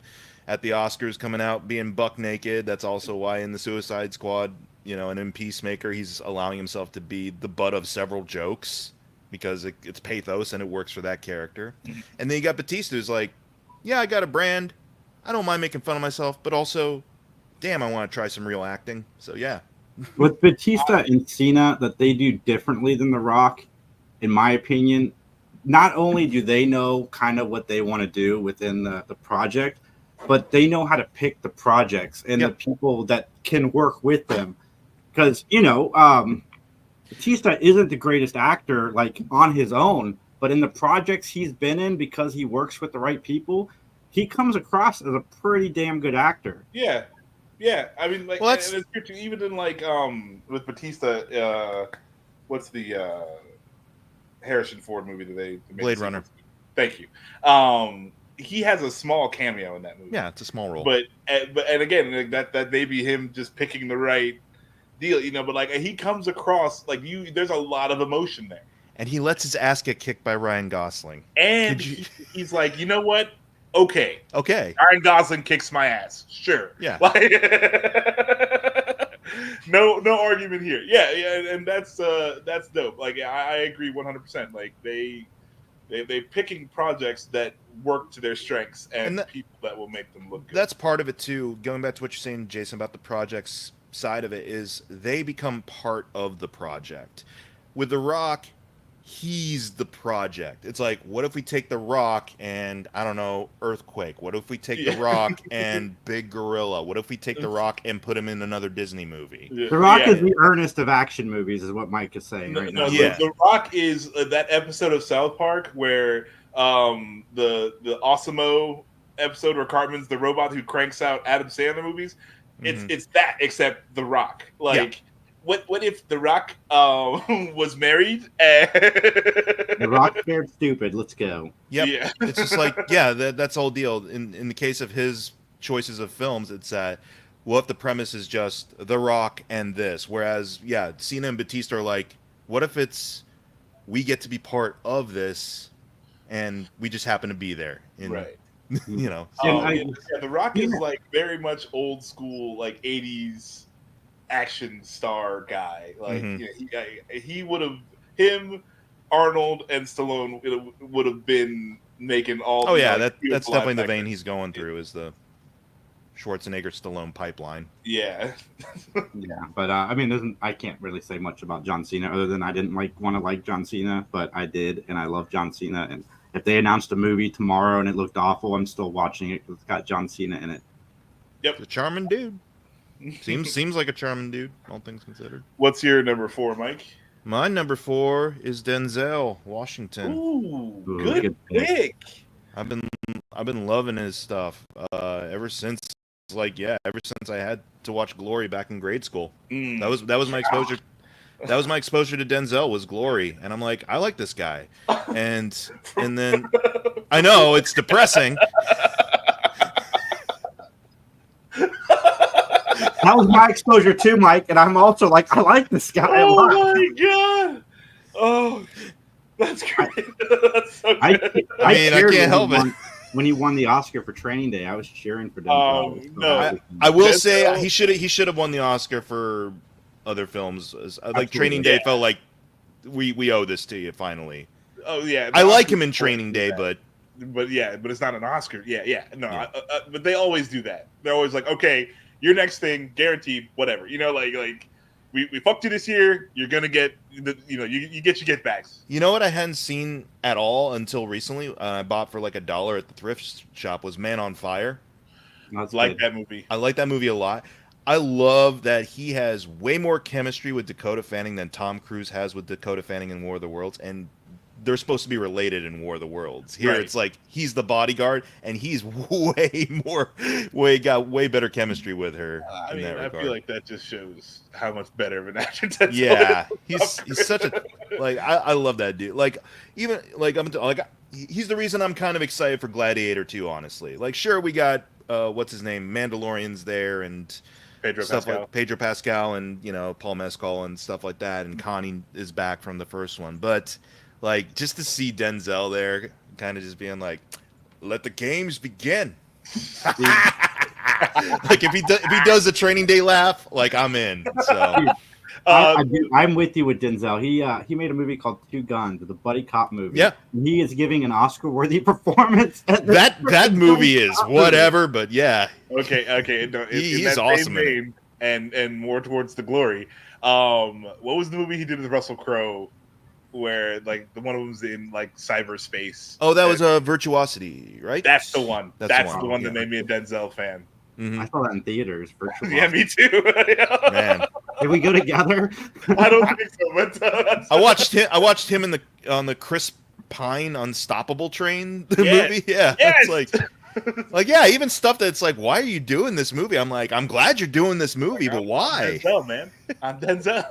at the Oscars coming out being buck naked. That's also why in the Suicide Squad, and in Peacemaker, he's allowing himself to be the butt of several jokes because it's pathos and it works for that character. And then you got Batista who's like, yeah, I got a brand. I don't mind making fun of myself, but also, damn, I want to try some real acting. So yeah. With Batista and Cena, that they do differently than The Rock, in my opinion, not only do they know kind of what they want to do within the project, but they know how to pick the projects and the people that can work with them. Because, Batista isn't the greatest actor like on his own, but in the projects he's been in, because he works with the right people, he comes across as a pretty damn good actor. Yeah. I mean, like, and it's good too, even in like with Batista, what's the Harrison Ford movie that they Blade Runner. Thank you. He has a small cameo in that movie. Yeah, it's a small role. But again, like that may be him just picking the right deal, But like he comes across like there's a lot of emotion there. And he lets his ass get kicked by Ryan Gosling. And he's like, you know what? Okay. Ryan Gosling kicks my ass. Sure. Yeah. Like, no argument here. Yeah, and that's dope. Like I agree 100%. Like they picking projects that work to their strengths and people that will make them look good. That's part of it too. Going back to what you're saying, Jason, about the projects side of it, is they become part of the project. With The Rock, he's the project. It's like, what if we take The Rock and, I don't know, Earthquake? What if we take The Rock and Big Gorilla? What if we take The Rock and put him in another Disney movie? The Rock is the earnest of action movies, is what Mike is saying right now. The Rock is that episode of South Park where the Osimo episode where Cartman's the robot who cranks out Adam Sandler movies. It's that, except The Rock. Like, what if The Rock was married? The Rock scared stupid. Let's go. Yep. Yeah. It's just like, that's the whole deal. In the case of his choices of films, it's that, what if the premise is just The Rock and this? Whereas, Cena and Batista are like, what if it's we get to be part of this and we just happen to be there? Right. You know. The Rock is like very much old school, like 80s action star guy. Like he would have, him, Arnold, and Stallone would have been making all. Oh yeah, that's definitely the vein he's going through, is the Schwarzenegger Stallone pipeline. Yeah. But I mean, I can't really say much about John Cena other than I didn't want to like John Cena, but I did, and I love John Cena. And if they announced a movie tomorrow and it looked awful, I'm still watching it because it's got John Cena in it. Yep, the charming dude. Seems like a charming dude, all things considered. What's your number 4, Mike? My number 4 is Denzel Washington. Ooh, good pick. I've been loving his stuff ever since. Ever since I had to watch Glory back in grade school. That was my exposure. That was my exposure to Denzel, was Glory, and I'm like, I like this guy, and then I know it's depressing. That was my exposure too, Mike, and I'm also like, I like this guy. Oh my god! Oh, that's great. That's so good. I can't help it. When he won the Oscar for Training Day, I was cheering for Denzel. No, I will say he should have won the Oscar for other films. Like Training Day felt like we owe this to you finally. Oh yeah, I like him in Training Day, but it's not an Oscar. No, but they always do that. They're always like, okay, your next thing, guaranteed, whatever. You know, like we fucked you this year. You're gonna get you get your get backs. You know what I hadn't seen at all until recently? I bought for like $1 at the thrift shop. Was Man on Fire. That movie. I like that movie a lot. I love that he has way more chemistry with Dakota Fanning than Tom Cruise has with Dakota Fanning in War of the Worlds, and they're supposed to be related in War of the Worlds. Here It's like he's the bodyguard, and he's got way better chemistry with her. I feel like that just shows how much better of an actor. He's such a I love that dude. He's the reason I'm kind of excited for Gladiator 2. Honestly, sure, we got what's his name, Mandalorian's there, and Pedro Pascal, and Paul Mescal and stuff like that, and Connie is back from the first one, but. Just to see Denzel there, kind of just being like, let the games begin. If he does a Training Day laugh, I'm in. So I'm with you with Denzel. He made a movie called Two Guns, the buddy cop movie. Yeah, he is giving an Oscar-worthy performance. That movie is whatever, but yeah. Okay. No, he's awesome in it. And more towards the Glory. What was the movie he did with Russell Crowe? Where the one of them's in cyberspace. Oh, that was a Virtuosity, right? That's the one. That's the one that made me a Denzel fan. Mm-hmm. I saw that in theaters. Virtuosity. Yeah, me too. Man, did we go together? I don't think so. But I watched him on the Chris Pine Unstoppable train movie. Yeah, yes. It's even stuff that's why are you doing this movie? I'm like, I'm glad you're doing this movie, but why? Denzel, man. I'm Denzel.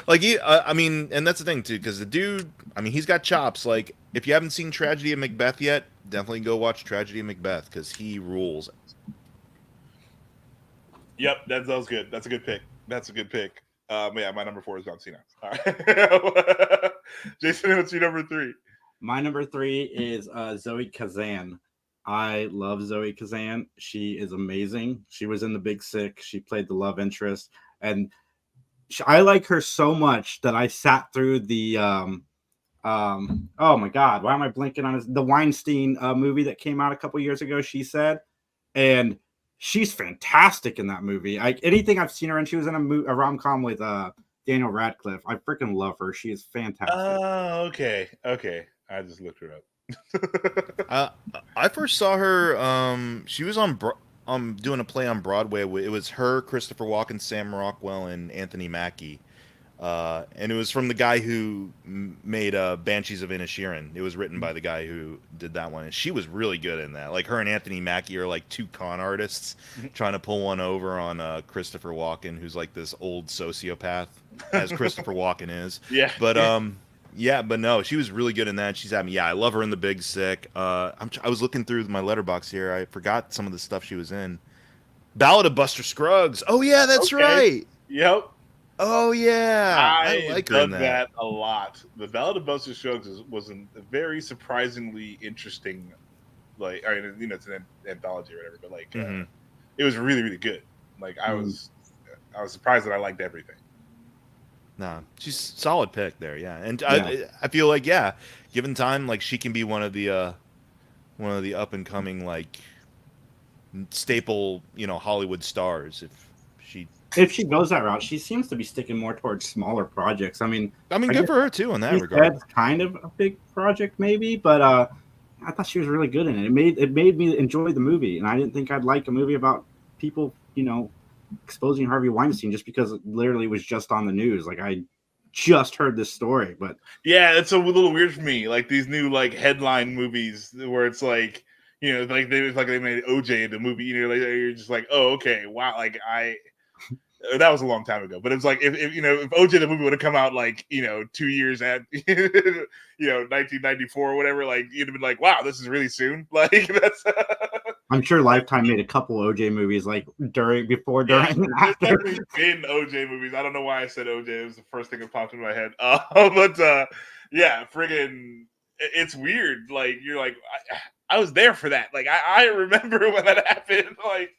And that's the thing too, because the dude, he's got chops. If you haven't seen Tragedy of Macbeth yet, definitely go watch Tragedy of Macbeth because he rules. Yep, Denzel's good. That's a good pick. My number 4 is John Cena. All right. Jason, what's your number 3? My number 3 is Zoe Kazan. I love Zoe Kazan. She is amazing. She was in The Big Sick. She played the love interest, and I like her so much that I sat through the oh my god, why am I blinking on this? The Weinstein movie that came out a couple years ago. She said, and she's fantastic in that movie. Anything I've seen her in, she was in a rom com with Daniel Radcliffe. I freaking love her. She is fantastic. Oh, okay. I just looked her up. I first saw her. She was on doing a play on Broadway. It was her, Christopher Walken, Sam Rockwell, and Anthony Mackie. And it was from the guy who made Banshees of Inisherin. It was written by the guy who did that one, and she was really good in that. Like, her and Anthony Mackie are like two con artists trying to pull one over on Christopher Walken, who's like this old sociopath, as Christopher Walken is. Yeah. But but no, she was really good in that. She's having, I love her in The Big Sick. I was looking through my letterbox here. I forgot some of the stuff she was in. Ballad of Buster Scruggs. Oh yeah, that's right. Yep. Oh yeah, I like her in that a lot. The Ballad of Buster Scruggs was a very surprisingly interesting, like, I mean, it's an anthology or whatever, but like, it was really, really good. Like, I was surprised that I liked everything. Nah, she's solid pick there, yeah. And I feel like, given time, like, she can be one of the up and coming, like, staple, Hollywood stars if she goes that route. She seems to be sticking more towards smaller projects. I mean, good for her too in that regard. That's kind of a big project, maybe, but I thought she was really good in it. It made me enjoy the movie, and I didn't think I'd like a movie about people, exposing Harvey Weinstein just because it literally was just on the news. Like, I just heard this story, but yeah, it's a little weird for me. Like, these new like headline movies where it's like, like they made OJ into a movie. Like, you're just like, oh, okay, wow. Like, that was a long time ago, but it's like if OJ the movie would have come out like 2 years at 1994 or whatever, like you'd have been like, wow, this is really soon. Like, that's. I'm sure Lifetime made a couple OJ movies like during, and after. There's been OJ movies. I don't know why I said OJ. It was the first thing that popped in my head. But friggin', it's weird. Like, you're like, I was there for that. Like, I remember when that happened. Like.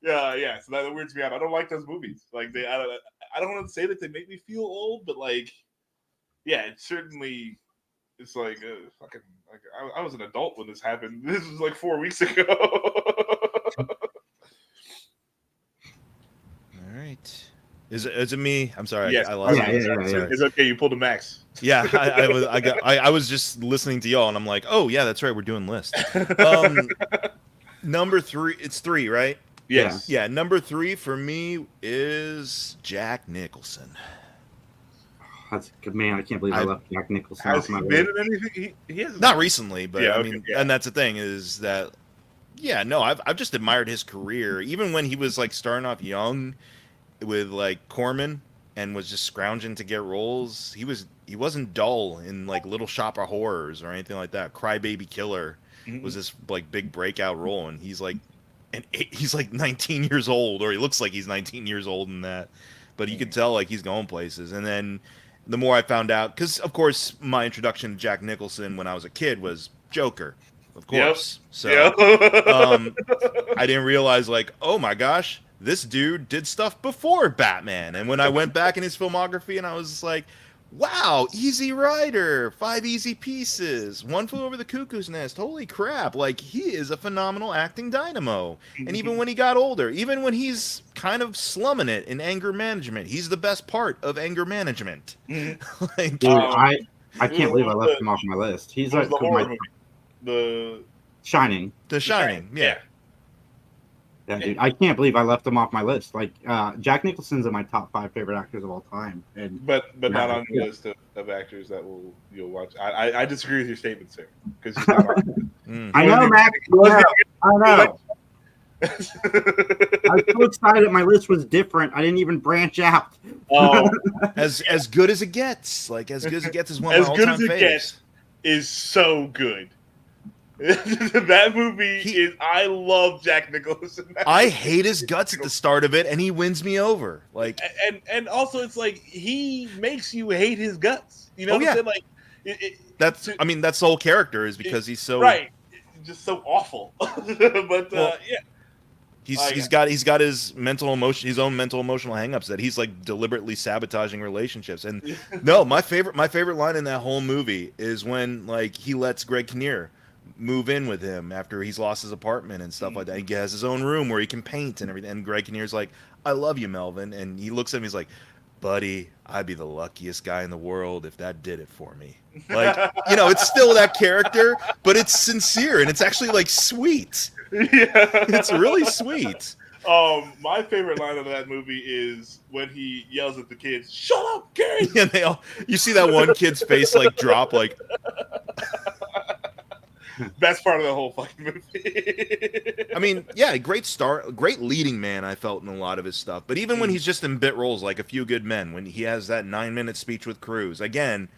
Yeah. So that weirds me out. I don't like those movies. Like, I don't want to say that they make me feel old, but like, it certainly. It's like fucking. Like, I was an adult when this happened. This was like 4 weeks ago. All right. Is it me? I'm sorry. Yes. I lost. Yeah. It's okay. You pulled a max. Yeah, I was just listening to y'all, and I'm like, oh yeah, that's right. We're doing lists. Number 3. It's 3, right? Yes. Yeah, number 3 for me is Jack Nicholson. That's good, man. I can't believe I left Jack Nicholson Has off my he been list. in anything? He hasn't. Not recently, but and that's the thing is that, I've just admired his career. Even when he was like starting off young with like Corman and was just scrounging to get roles, he wasn't dull in like Little Shop of Horrors or anything like that. Crybaby Killer was this like big breakout role, and he's like 19 years old, or he looks like he's 19 years old in that, but you could tell like he's going places. And then the more I found out, because of course my introduction to Jack Nicholson when I was a kid was Joker, of course. So I didn't realize, like, oh my gosh, this dude did stuff before Batman. And when I went back in his filmography, and I was like, wow, Easy Rider, 5 Easy Pieces, One Flew Over the Cuckoo's Nest. Holy crap. Like, he is a phenomenal acting dynamo. And even when he got older, even when he's kind of slumming it in Anger Management, he's the best part of Anger Management. Like, Dude, I can't believe I left him off my list. He's like the horror movie. The Shining. The Shining, yeah. Yeah, dude, I can't believe I left him off my list. Like, Jack Nicholson's in my top 5 favorite actors of all time, but not on the list of actors that you'll watch. I disagree with your statement, sir, because he's not on. I know, Max. Yeah, I know. I was so excited. My list was different. I didn't even branch out. Oh, as good as it gets. Like, as good as it gets is one of my all-time faves. Is so good. That movie is. I love Jack Nicholson. I hate his guts at the start of it, and he wins me over. Like, and also it's like he makes you hate his guts. You know what I'm saying? Like, that's the whole character is because he's so right. just so awful. But yeah. He's got his own mental emotional hangups that he's like deliberately sabotaging relationships. And no, my favorite line in that whole movie is when like he lets Greg Kinnear move in with him after he's lost his apartment and stuff like that. He has his own room where he can paint and everything. And Greg Kinnear's like, "I love you, Melvin," and he looks at him. He's like, "Buddy, I'd be the luckiest guy in the world if that did it for me." Like, it's still that character, but it's sincere and it's actually like sweet. Yeah, it's really sweet. My favorite line of that movie is when he yells at the kids, "Shut up, kids!" Yeah, you see that one kid's face like drop, like. Best part of the whole fucking movie. I mean, yeah, great leading man. I felt in a lot of his stuff, but even when he's just in bit roles, like A Few Good Men, when he has that 9-minute speech with Cruise, again,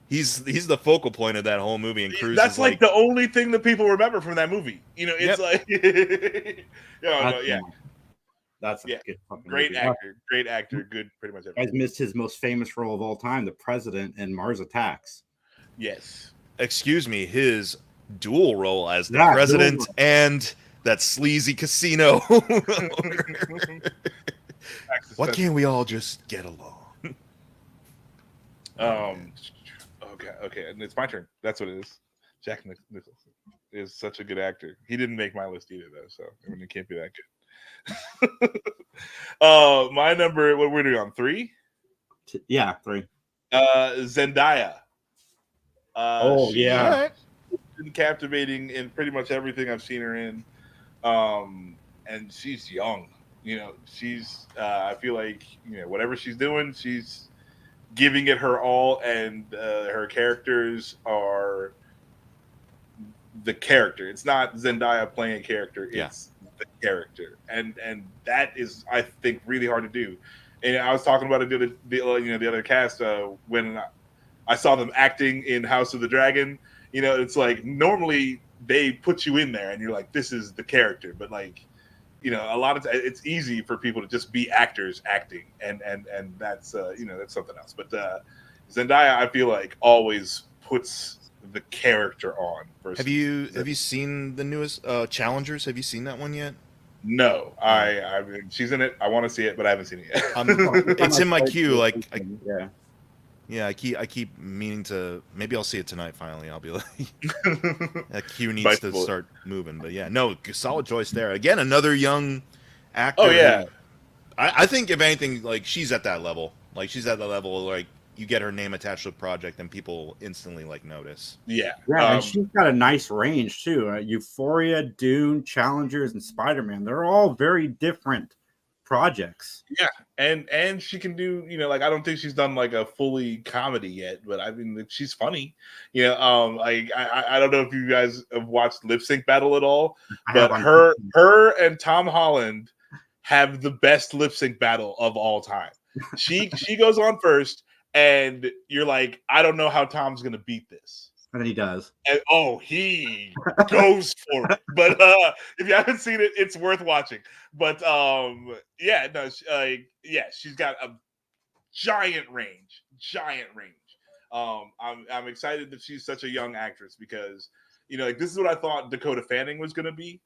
he's the focal point of that whole movie. And Cruise, that's is like the only thing that people remember from that movie. It's like, That's a good fucking great movie. actor, great actor, good pretty much everything. Guys missed his most famous role of all time, the president in Mars Attacks. Yes. Excuse me, his dual role as the president and that sleazy casino. Why can't we all just get along? Okay, and it's my turn. That's what it is. Jack Nicholson is such a good actor. He didn't make my list either, though, so I mean, it can't be that good. My number, what we're doing on 3? Yeah, 3. Zendaya. Yeah. Been captivating in pretty much everything I've seen her in, and she's young. She's. I feel like whatever she's doing, she's giving it her all, and her characters are the character. It's not Zendaya playing a character; it's the character, and that is, I think, really hard to do. And I was talking about it the other cast when I saw them acting in House of the Dragon. It's like normally they put you in there and you're like, this is the character. But like, a lot of it's easy for people to just be actors acting, and that's that's something else. But Zendaya, I feel like, always puts the character on. Have you seen the newest Challengers? Have you seen that one yet? No, I mean, she's in it. I want to see it, but I haven't seen it yet. It's in my queue. Like, yeah, I keep meaning to. Maybe I'll see it tonight. Finally, I'll be like, that queue needs to start moving. But yeah, no, solid choice there. Again, another young actor. Oh yeah, I think if anything, like she's at that level. Like she's at the level like you get her name attached to a project and people instantly like notice. Yeah, and she's got a nice range too. Euphoria, Dune, Challengers, and Spider-Man. They're all very different projects. Yeah, and she can do, like, I don't think she's done like a fully comedy yet, but I mean, she's funny. Like I don't know if you guys have watched Lip Sync Battle at all, but her and Tom Holland have the best lip sync battle of all time. She goes on first, and you're like, I don't know how Tom's gonna beat this. And he does. And he goes for it. But if you haven't seen it, it's worth watching. But she's got a giant range. I'm excited that she's such a young actress because like this is what I thought Dakota Fanning was going to be.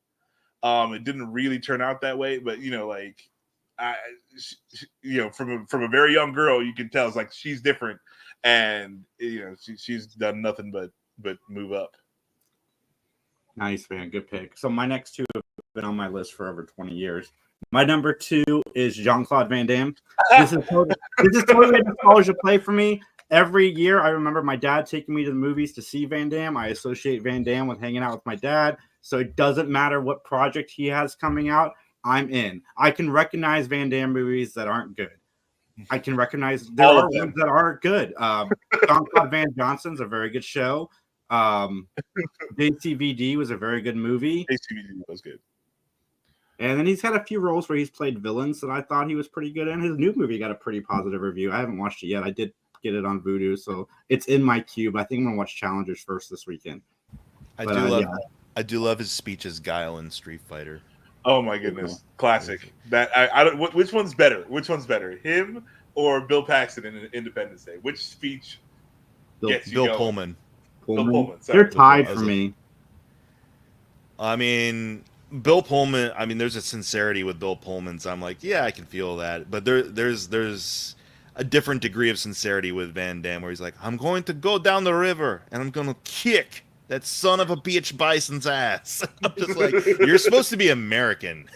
It didn't really turn out that way, but from a very young girl, you can tell it's like she's different. And she's done nothing but move up. Nice, man. Good pick. So my next two have been on my list for over 20 years. My number 2 is Jean-Claude Van Damme. This is totally a nostalgia play for me. Every year, I remember my dad taking me to the movies to see Van Damme. I associate Van Damme with hanging out with my dad. So it doesn't matter what project he has coming out, I'm in. I can recognize Van Damme movies that aren't good. I can recognize there are ones that aren't good. Jean-Claude Van Johnson's a very good show. JCVD was a very good movie. JCVD was good. And then he's had a few roles where he's played villains that I thought he was pretty good in. His new movie got a pretty positive review. I haven't watched it yet. I did get it on Vudu, so it's in my queue. But I think I'm gonna watch Challengers first this weekend. I do love his speech as Guile in Street Fighter. Oh my goodness, classic! That I don't. Which one's better? Which one's better, him or Bill Paxton in Independence Day? Which speech gets you Bill going? Pullman. Bill Pullman. They're tied for me. I mean, Bill Pullman. I mean, there's a sincerity with Bill Pullman. So I'm like, yeah, I can feel that. But there's a different degree of sincerity with Van Damme, where he's like, I'm going to go down the river and I'm going to kick that son of a bitch bison's ass. I'm just like, you're supposed to be American.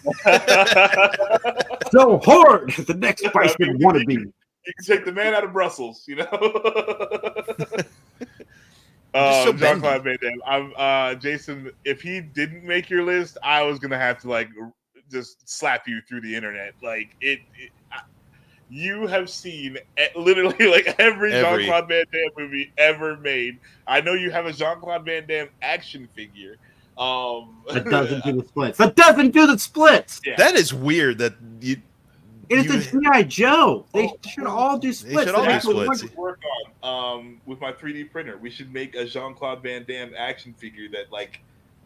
So hard, the next bison wannabe. You can take the man out of Brussels, you know. So Jean-Claude Van Damme. Jason, if he didn't make your list, I was gonna have to like just slap you through the internet. Like you have seen literally like every Jean-Claude Van Damme movie ever made. I know you have a Jean-Claude Van Damme action figure. That doesn't do the splits. That doesn't do the splits. Yeah. That is weird. That you. It's a G.I. Joe. They should all do splits. They should all do splits. Work on with my 3D printer. We should make a Jean-Claude Van Damme action figure that like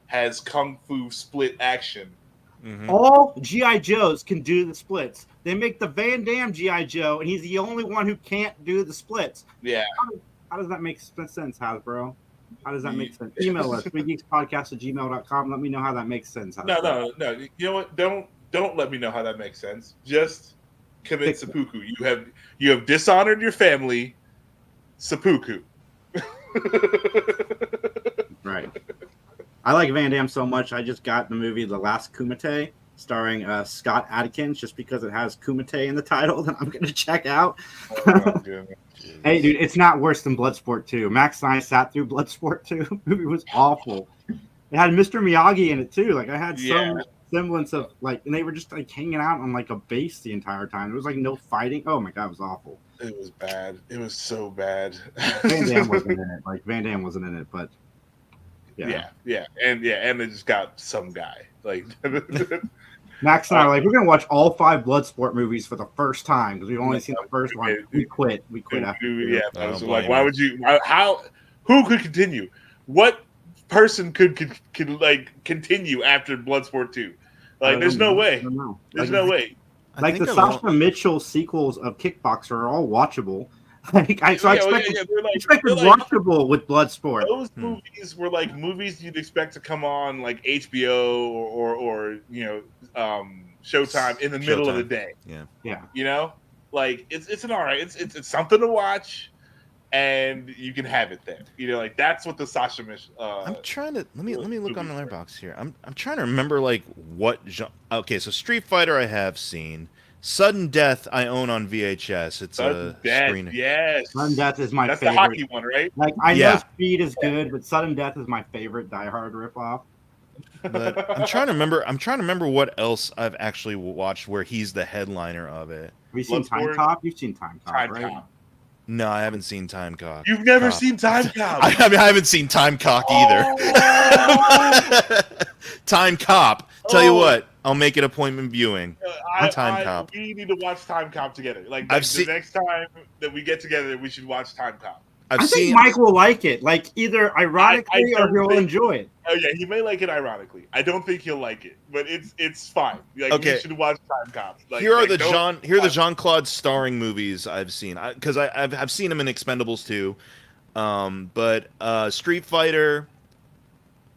has kung fu split action. Mm-hmm. All G.I. Joes can do the splits. They make the Van Damme G.I. Joe, and he's the only one who can't do the splits. Yeah. How does that make sense, Hasbro? How does that make sense? Email us, geekspodcast@gmail.com. Let me know how that makes sense. No. You know what? Don't let me know how that makes sense. Just commit seppuku. You have dishonored your family. Seppuku. Right. I like Van Damme so much. I just got the movie The Last Kumite, starring Scott Adkins, just because it has Kumite in the title that I'm going to check out. Oh, hey, dude, it's not worse than Bloodsport 2. Max and I sat through Bloodsport 2. The movie was awful. It had Mr. Miyagi in it too. Like I had some semblance of like, and they were just like hanging out on like a base the entire time. There was like no fighting. Oh my god, it was awful. It was bad. It was so bad. Van Damme wasn't in it. Like Van Damme wasn't in it, but yeah, and they just got some guy like. Max and I are like, we're gonna watch all 5 Bloodsport movies for the first time because we've only seen the first one. We quit. We quit after. Yeah, like why would you? How? Who could continue? What person could like continue after Bloodsport 2? Like, there's no way. There's no way. Like the Sasha Mitchell sequels of Kickboxer are all watchable. I expected watchable with Bloodsport. Those movies were like movies you'd expect to come on like HBO or Showtime in the middle of the day. Yeah. You know, like it's an alright. It's something to watch, and you can have it there. You know, like that's what the Sasha Mitchell. I'm trying to let me look on the letterbox here. I'm trying to remember like what. Okay, so Street Fighter I have seen. Sudden Death I own on VHS. It's Sudden a Death, screen. yes. Sudden Death is my favorite. That's the hockey one, right? Like I know Speed is good, but Sudden Death is my favorite Die Hard ripoff. But I'm trying to remember what else I've actually watched where he's the headliner of it. Have you seen Time Cop? You've seen Time Cop, right? Cop. No, I haven't seen Time Cop. You've never seen Time Cop? I mean, I haven't seen Time Cock either. Time Cop. Tell you what, I'll make it appointment viewing. Time Cop. We need to watch Time Cop together. Like the next time that we get together, we should watch Time Cop. I think Mike will like it. Like either ironically or he'll enjoy it. Oh yeah, he may like it ironically. I don't think he'll like it, but it's fine. Like we should watch Time Cop. Like, here are the Jean-Claude starring movies I've seen because I've seen him in Expendables too, but Street Fighter,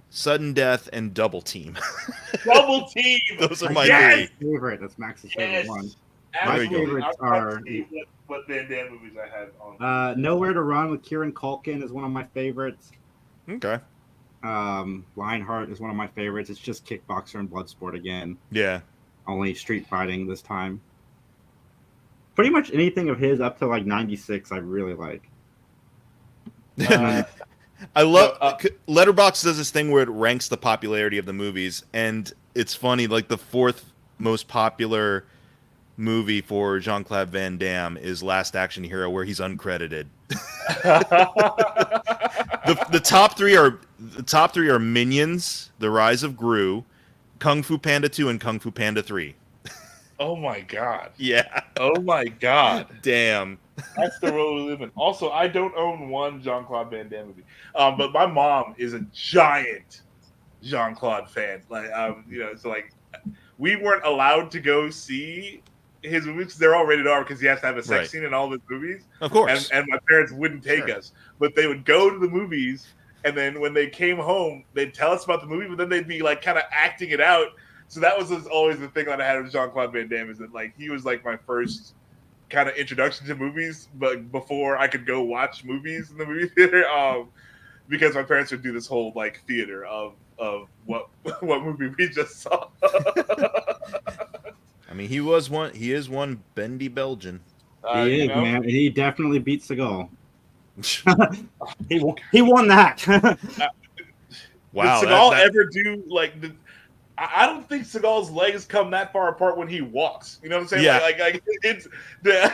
Sudden Death, and Double Team. Double Team. Those are my three. Favorite. That's Max's favorite one. My favorites are what Van Damme movies I had on. Nowhere to Run with Kieran Culkin is one of my favorites. Okay. Lionheart is one of my favorites. It's just Kickboxer and Bloodsport again. Yeah. Only street fighting this time. Pretty much anything of his up to like 96 I really like. I love Letterboxd does this thing where it ranks the popularity of the movies, and it's funny. Like the 4th most popular movie for Jean-Claude Van Damme is Last Action Hero, where he's uncredited. the top three are Minions, The Rise of Gru, Kung Fu Panda 2, and Kung Fu Panda 3. Oh my god. Yeah. Oh my god. Damn. That's the world we live in. Also, I don't own one Jean-Claude Van Damme movie. But my mom is a giant Jean-Claude fan. Like, so like we weren't allowed to go see his movies because they're all rated R because he has to have a sex scene in all of his movies. Of course. And my parents wouldn't take us. But they would go to the movies And then when they came home, they'd tell us about the movie, but then they'd be like kind of acting it out. So that was always the thing that I had with Jean-Claude Van Damme, is that like he was like my first kind of introduction to movies, but before I could go watch movies in the movie theater, because my parents would do this whole like theater of what movie we just saw. I mean, he is one bendy Belgian. He is, man. He definitely beats Seagal. he won that. Wow. Did Seagal ever do like I don't think Seagal's legs come that far apart when he walks. You know what I'm saying? Yeah. Like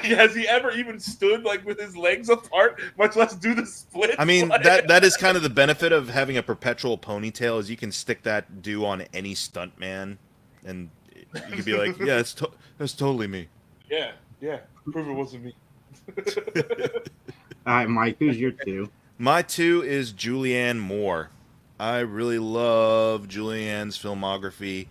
has he ever even stood like with his legs apart, much less do the split? I mean, like, that is kind of the benefit of having a perpetual ponytail, is you can stick that do on any stunt man, and you could be like, yeah, that's totally me. Yeah. Prove it wasn't me. All right, Mike, who's your 2? My 2 is Julianne Moore. I really love Julianne's filmography.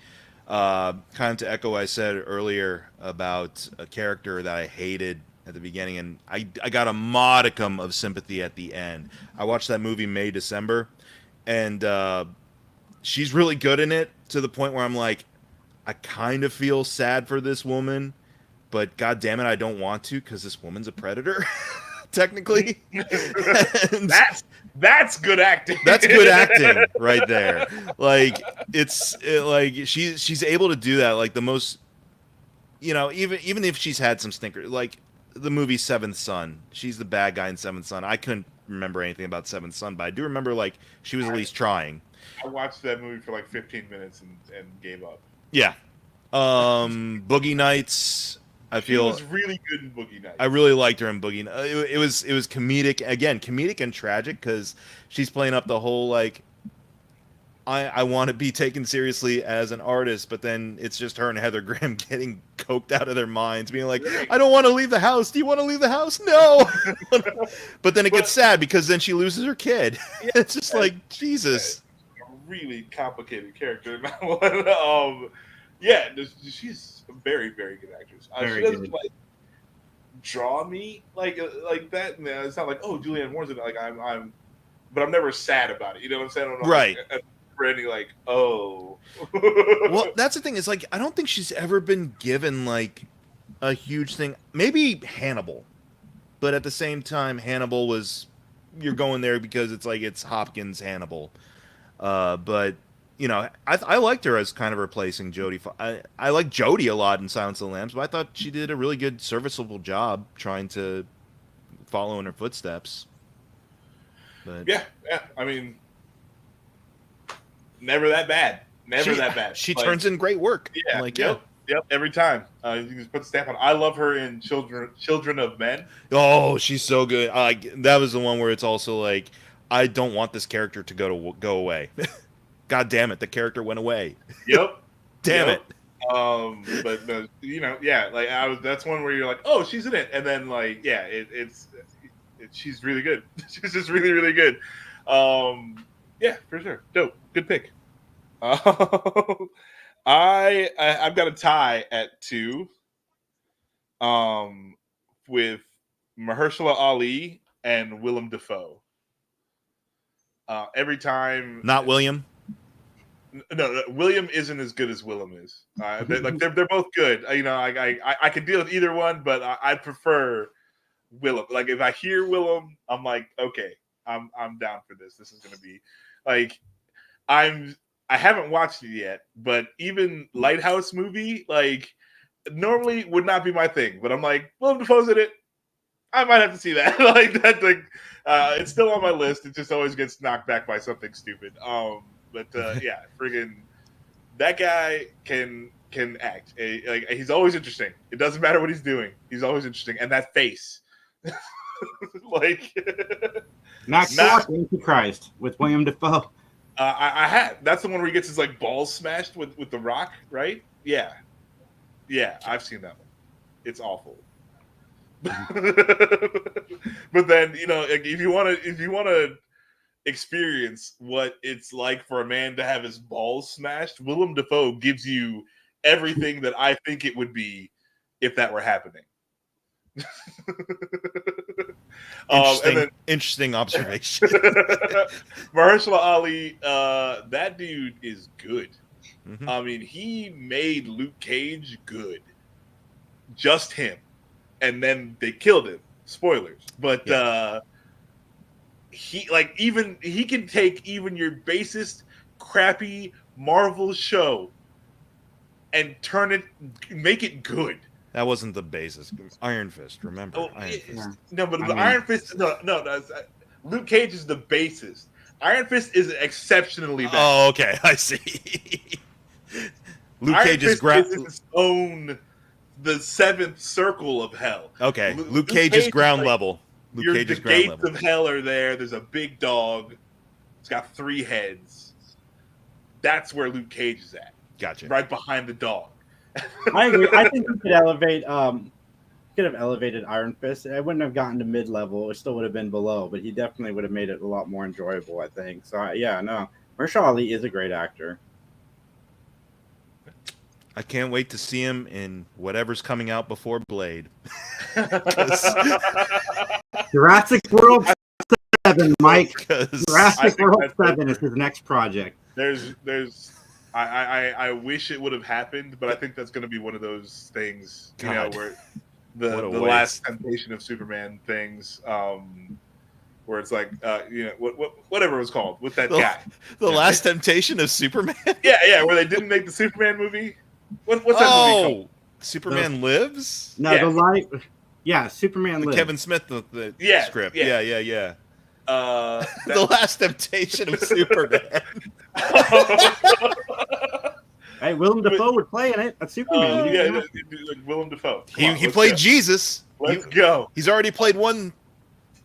Kind of to echo what I said earlier about a character that I hated at the beginning, and I got a modicum of sympathy at the end. I watched that movie May, December, and she's really good in it, to the point where I'm like, I kind of feel sad for this woman, but god damn it, I don't want to, because this woman's a predator. Technically. That's good acting. That's good acting right there. Like she's able to do that. Like the most, even if she's had some stinker, like the movie Seventh Son, she's the bad guy in Seventh Son. I couldn't remember anything about Seventh Son, but I do remember like she was at least trying. I watched that movie for like 15 minutes and gave up. Yeah. Boogie Nights. She was really good in Boogie Nights. I really liked her in Boogie Nights. It was comedic, again, comedic and tragic, because she's playing up the whole like, I want to be taken seriously as an artist, but then it's just her and Heather Graham getting coked out of their minds, being like, I don't want to leave the house. Do you want to leave the house? No. But then it gets sad, because then she loses her kid. Yeah, it's just like, Jesus. A really complicated character in that one. Yeah, she's a very, very good actress. She doesn't like draw me like that. And it's not like, oh, Julianne Moore's in it. Like but I'm never sad about it. You know what I'm saying? I'm right. For any like, oh. Well, that's the thing. Is like, I don't think she's ever been given like a huge thing. Maybe Hannibal, but at the same time, Hannibal was, you're going there because it's like it's Hopkins Hannibal, but. I liked her as kind of replacing Jodie. I like Jodie a lot in Silence of the Lambs, but I thought she did a really good, serviceable job trying to follow in her footsteps. But yeah. I mean, never that bad. That bad. She turns in great work. Yeah. Yep. Every time. You can just put the stamp on. I love her in Children of Men. Oh, she's so good. That was the one where it's also like, I don't want this character to go away. God damn it, the character went away. Yep. Damn it. But like that's one where you're like, oh, she's in it, and then like, yeah, she's really good. She's just really, really good. Yeah, for sure. Dope. Good pick. I've got a tie at 2. With Mahershala Ali and Willem Dafoe. Every time. Not William. No, William isn't as good as Willem is. They're both good. I can deal with either one, but I prefer Willem. Like if I hear Willem, I'm like, okay, I'm down for this. This is gonna be like, I haven't watched it yet, but even Lighthouse movie, like normally would not be my thing, but I'm like, Willem Dafoe's in it. I might have to see that. It's still on my list. It just always gets knocked back by something stupid. But yeah, friggin' that guy can act. He's always interesting. It doesn't matter what he's doing. He's always interesting. And that face. Not Antichrist with William Dafoe. I had. That's the one where he gets his like balls smashed with the rock, right? Yeah. Yeah, I've seen that one. It's awful. But then, if you want to experience what it's like for a man to have his balls smashed, Willem Dafoe gives you everything that I think it would be if that were happening. Interesting observation. Mahershala Ali, that dude is good. Mhm. I mean, he made Luke Cage good. Just him. And then they killed him. Spoilers. But he can take even your basest, crappy Marvel show and make it good. That wasn't the basis. Iron Fist, remember? Iron Fist. Yeah. No, but I the mean- Iron Fist. No. Luke Cage is the bassist. Iron Fist is exceptionally bad. Oh, okay. I see. Luke Iron Cage is Fist is its own, the seventh circle of hell. Okay. Luke Luke Cage Cage is is ground like- level. Luke Cage The is ground gates level. of hell are there. There's a big dog. It's got 3 heads. That's where Luke Cage is at, Gotcha. right behind the dog. I agree. I think we could elevate. Could have elevated Iron Fist. I wouldn't have gotten to mid level. It still would have been below, but he definitely would have made it a lot more enjoyable. I think. So Mahershala Ali is a great actor. I can't wait to see him in whatever's coming out before Blade. Jurassic World 7, Mike. 'Cause- I Jurassic think World that's 7 is his next project. I wish it would have happened, but I think that's going to be one of those things, God. where What a the waste. last temptation of Superman things, where it's like, whatever it was called with that guy. The Last Temptation of Superman? Yeah, where they didn't make the Superman movie. What's that movie called? Superman Lives? No, Yeah. the light. Yeah, Superman The Lives. Kevin Smith the Yeah, script. yeah. Yeah. Uh, The Last Temptation of Superman. Hey, Willem Dafoe would play in it. That's Superman. You didn't have to. like Willem Dafoe. Come He on, let's played go. Jesus. Let's go. He's already played one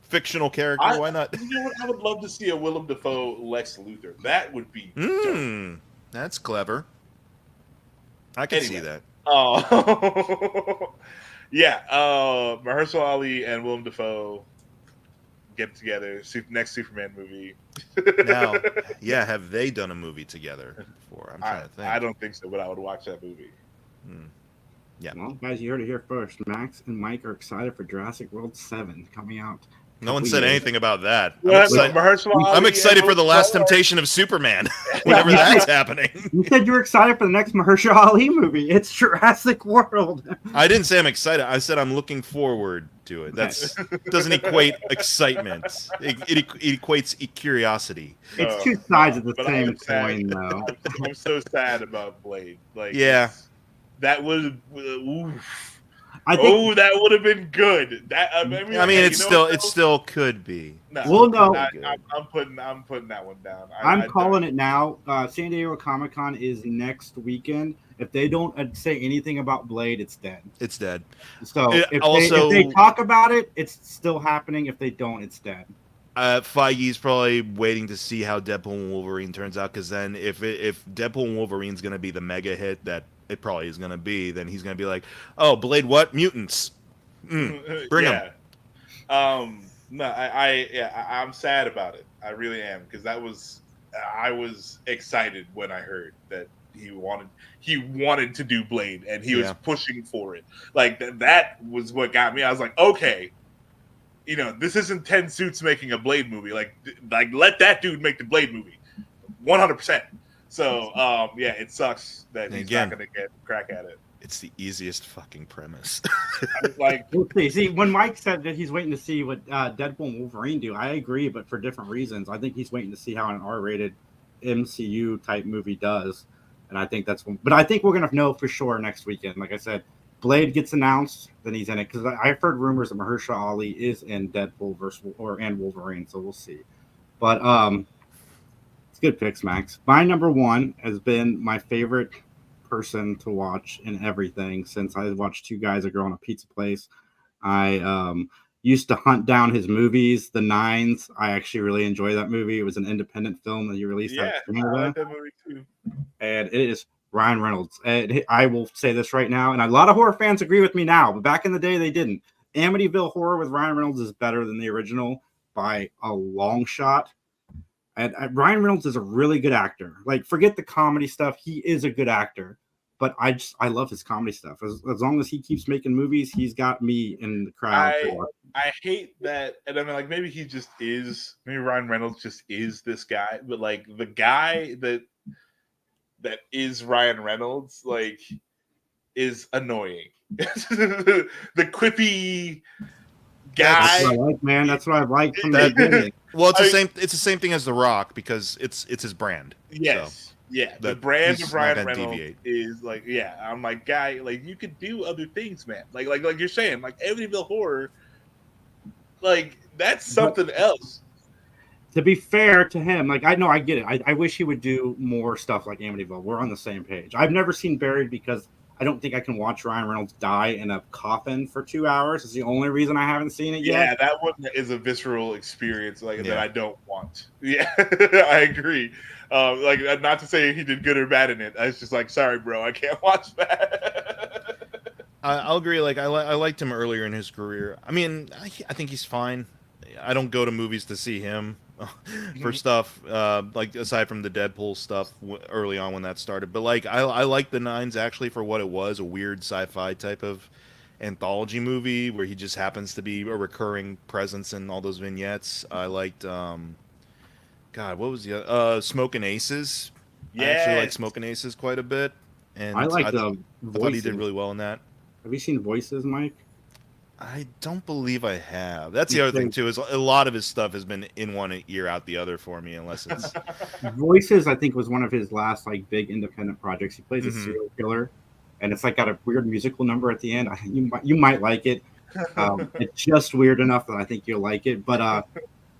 fictional character. Why not? You know what? I would love to see a Willem Dafoe Lex Luthor. That would be dope. That's clever. I can see Anyway. that. Oh, yeah. Mahershala Ali and Willem Dafoe get together. Next Superman movie. Now, have they done a movie together before? I'm trying to think. I don't think so, but I would watch that movie. Yeah. Well, guys, you heard it here first. Max and Mike are excited for Jurassic World 7 coming out. No one couple said years. anything about that. Well, I'm Ali excited and for the Willem Last Dafoe- Temptation of Superman. Whenever that's happening. You said you were excited for the next Mahershala Ali movie. It's Jurassic World. I didn't say I'm excited. I said I'm looking forward to it. That's doesn't equate excitement. It equates curiosity. It's two sides of the but same I'm sad. coin, though. I'm so sad about Blade. Like, Yeah. that would. Oof. I think Oh, that would have been good. That I mean, It you know what, still could be. No, We'll know. I'm putting that one down. I'm calling it now. San Diego Comic-Con is next weekend. If they don't say anything about Blade, it's dead. It's dead. So It if also- they talk about it, it's still happening. If they don't, it's dead. Feige's probably waiting to see how Deadpool and Wolverine turns out, because then if Deadpool and Wolverine's going to be the mega hit that it probably is going to be, then he's going to be like, oh, Blade what? Mutants. Bring them. No, I'm sad about it. I really am, because I was excited when I heard that he wanted to do Blade, and he was pushing for it. Like that was what got me. I was like, okay, this isn't 10 suits making a Blade movie. Like let that dude make the Blade movie, 100%. So it sucks that he's not going to get a crack at it. It's the easiest fucking premise. Like, We'll see. See, when Mike said that he's waiting to see what Deadpool and Wolverine do, I agree, but for different reasons. I think he's waiting to see how an R-rated MCU type movie does, and I think that's. But I think we're gonna know for sure next weekend. Like I said, Blade gets announced, then he's in it, because I've heard rumors that Mahershala Ali is in Deadpool and Wolverine, so we'll see. But it's good picks, Max. My number one has been my favorite person to watch in everything since I watched Two Guys, a Girl, in a Pizza Place. I used to hunt down his movies, The Nines. I actually really enjoy that movie. It was an independent film that he released out of I Canada. like that movie too. And it is Ryan Reynolds. And I will say this right now, and a lot of horror fans agree with me now, but back in the day they didn't. Amityville Horror with Ryan Reynolds is better than the original by a long shot. And Ryan Reynolds is a really good actor. Like, forget the comedy stuff. He is a good actor. but I love his comedy stuff. As long as he keeps making movies, he's got me in the crowd. I hate that, and I mean, like, maybe he just is. Maybe Ryan Reynolds just is this guy, but like the guy that is Ryan Reynolds, like, is annoying. The quippy guy. That's what I like, man. That's what I like from the beginning. Well, it's the same thing as The Rock because it's his brand. Yes. So Yeah, the brand of Ryan Reynolds deviate. is like, yeah, I'm like, guy, like, you could do other things, man. Like you're saying, like Amityville Horror, like, that's something else. To be fair to him, like, I get it. I wish he would do more stuff like Amityville. We're on the same page. I've never seen Buried because I don't think I can watch Ryan Reynolds die in a coffin for 2 hours. It's the only reason I haven't seen it yet. Yeah, that one is a visceral experience, like, that I don't want. Yeah, I agree. Like, not to say he did good or bad in it. I was just like, sorry, bro, I can't watch that. I'll agree. Like, I liked him earlier in his career. I mean, I think he's fine. I don't go to movies to see him for stuff, like, aside from the Deadpool stuff early on when that started. But, like, I like The Nines actually for what it was, a weird sci-fi type of anthology movie where he just happens to be a recurring presence in all those vignettes. I liked, God, what was the Smoking Aces? I actually like Smoking Aces quite a bit. And I like I thought he did really well in that. Have you seen Voices, Mike? I don't believe I have. That's the other thing too. Is a lot of his stuff has been in one ear out the other for me, unless it's Voices. I think was one of his last like big independent projects. He plays a serial killer, and it's like got a weird musical number at the end. You might like it. It's just weird enough that I think you'll like it. But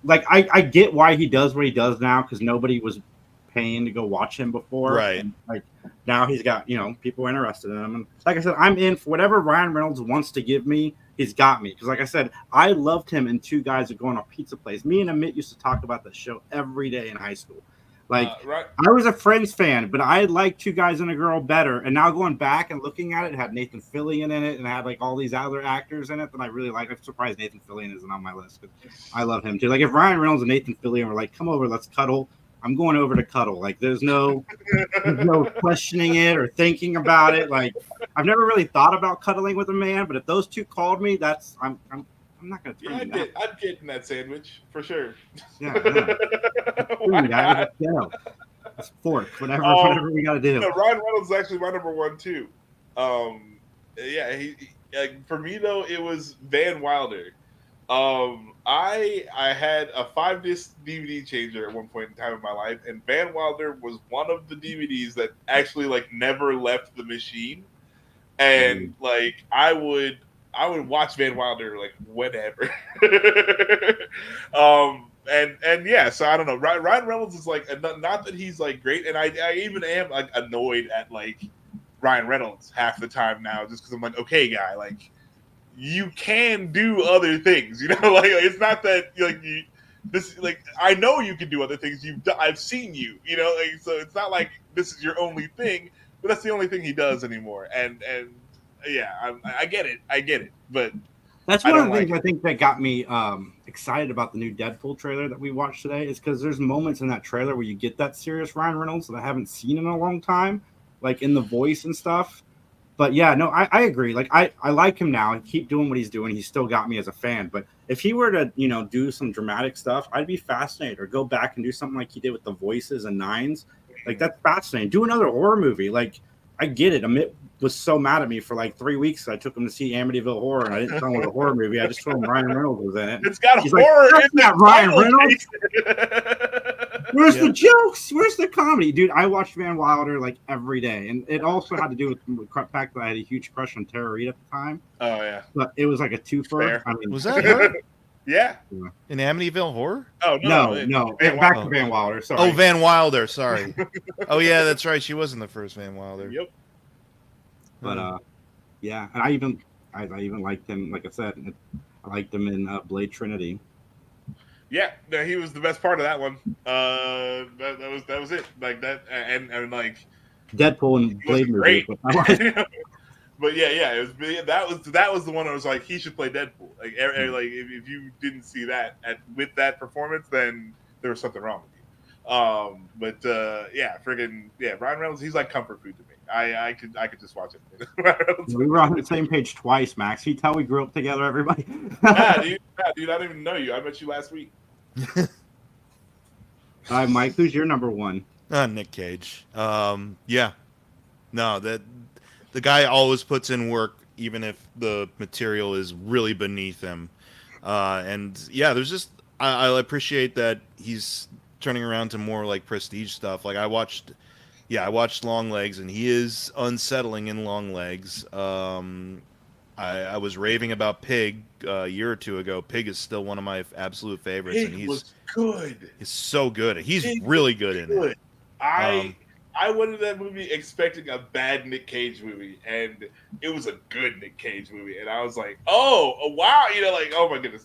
like I get why he does what he does now because nobody was paying to go watch him before, right? And, like now he's got people interested in him, and like I said, I'm in for whatever Ryan Reynolds wants to give me. He's got me because, like I said, I loved him in Two Guys That Go on a Pizza Place. Me and Amit used to talk about the show every day in high school. Like, I was a Friends fan, but I liked Two Guys and a Girl better. And now going back and looking at it, it had Nathan Fillion in it and it had like all these other actors in it that I really like. I'm surprised Nathan Fillion isn't on my list because I love him too. Like, if Ryan Reynolds and Nathan Fillion were like, come over, let's cuddle, I'm going over to cuddle. Like, there's no questioning it or thinking about it. Like, I've never really thought about cuddling with a man, but if those two called me, I'm not gonna turn down. I'd get in that sandwich for sure. Yeah. Guys, let's go. Let's fork, whatever we gotta do. Ryan Reynolds is actually my number one too. Yeah, he for me though, it was Van Wilder. I had a 5-disc DVD changer at one point in time in my life, and Van Wilder was one of the DVDs that actually like never left the machine. And like I would watch Van Wilder like whenever. And yeah, so I don't know. Ryan Reynolds is like, not that he's like great, and I even am like annoyed at like Ryan Reynolds half the time now, just because I'm like, okay, guy, like, you can do other things, like it's not that like I know you can do other things. I've seen you, like, so it's not like this is your only thing, but that's the only thing he does anymore. And yeah, I get it, but that's one of the things I think that got me excited about the new Deadpool trailer that we watched today is because there's moments in that trailer where you get that serious Ryan Reynolds that I haven't seen in a long time, like in the voice and stuff. But yeah, no, I agree. Like I like him now. I keep doing what he's doing. He's still got me as a fan. But if he were to, do some dramatic stuff, I'd be fascinated. Or go back and do something like he did with the Voices and Nines. Like, that's fascinating. Do another horror movie. Like, I get it. Amit was so mad at me for like 3 weeks. I took him to see Amityville Horror, and I didn't tell him it was a horror movie. I just told him Ryan Reynolds was in it. It's got horror. Like, that's not Ryan Reynolds. Where's the jokes? Where's the comedy? Dude, I watched Van Wilder like every day. And it also had to do with the fact that I had a huge crush on Tara Reid at the time. Oh, yeah. But it was like a twofer. I mean, was that her? Yeah. In Amityville Horror? Oh, no. Back to Van Wilder. Sorry. Oh, Van Wilder. Sorry. Oh, yeah, that's right. She was in the first Van Wilder. Yep. But yeah, and I even liked him. Like I said, I liked him in Blade Trinity. Yeah, no, he was the best part of that one. That was it. Like that, and like Deadpool and Blade movie. But yeah, that was the one I was like, he should play Deadpool. Like, like if you didn't see that with that performance, then there was something wrong with you. But yeah, Ryan Reynolds, he's like comfort food to me. I could just watch it. We were on the same page twice, Max. You tell we grew up together, everybody. Dude, I don't even know you. I met you last week. Mike, who's your number one? Nick Cage. Yeah. No, that the guy always puts in work, even if the material is really beneath him. And yeah, there's just I appreciate that he's turning around to more like prestige stuff. Like I watched Long Legs, and he is unsettling in Long Legs. I was raving about Pig a year or two ago. Pig is still one of my absolute favorites, Pig and he's was good. He's so good. He's Pig really good in it. I went to that movie expecting a bad Nick Cage movie, and it was a good Nick Cage movie. And I was like, oh wow, like, oh my goodness,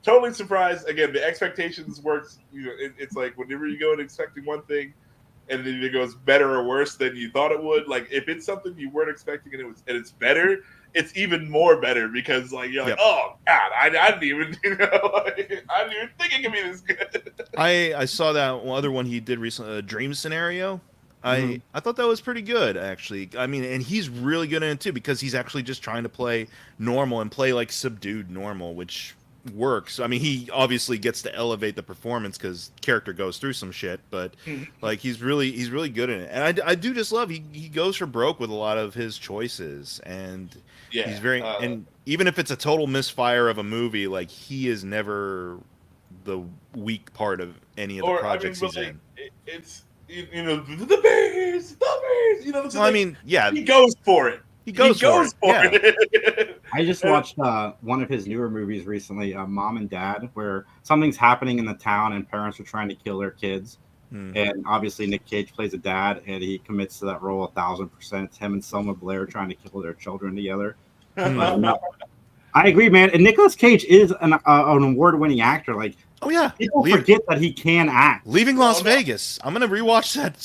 totally surprised. Again, the expectations works. It's like whenever you go in expecting one thing, and then it goes better or worse than you thought it would. Like if it's something you weren't expecting and it's better, it's even more better because like you're like, oh god, I didn't even I didn't even think it could be this good. I saw that other one he did recently, Dream Scenario. I thought that was pretty good, actually. I mean, and he's really good in it too because he's actually just trying to play normal and play like subdued normal, which works. I mean, he obviously gets to elevate the performance because character goes through some shit, but like he's really good in it. And I do just love he goes for broke with a lot of his choices, and he's very and even if it's a total misfire of a movie, like he is never the weak part of any of the projects he's in. It's the bears. I mean, yeah, he goes for it. He goes for it. I just watched one of his newer movies recently, Mom and Dad, where something's happening in the town and parents are trying to kill their kids. And obviously Nick Cage plays a dad, and he commits to that role 1,000%. It's him and Selma Blair trying to kill their children together. No, I agree, man. And Nicolas Cage is an award-winning actor. Like, oh yeah, people forget that he can act. Leaving Las Vegas. I'm gonna rewatch that.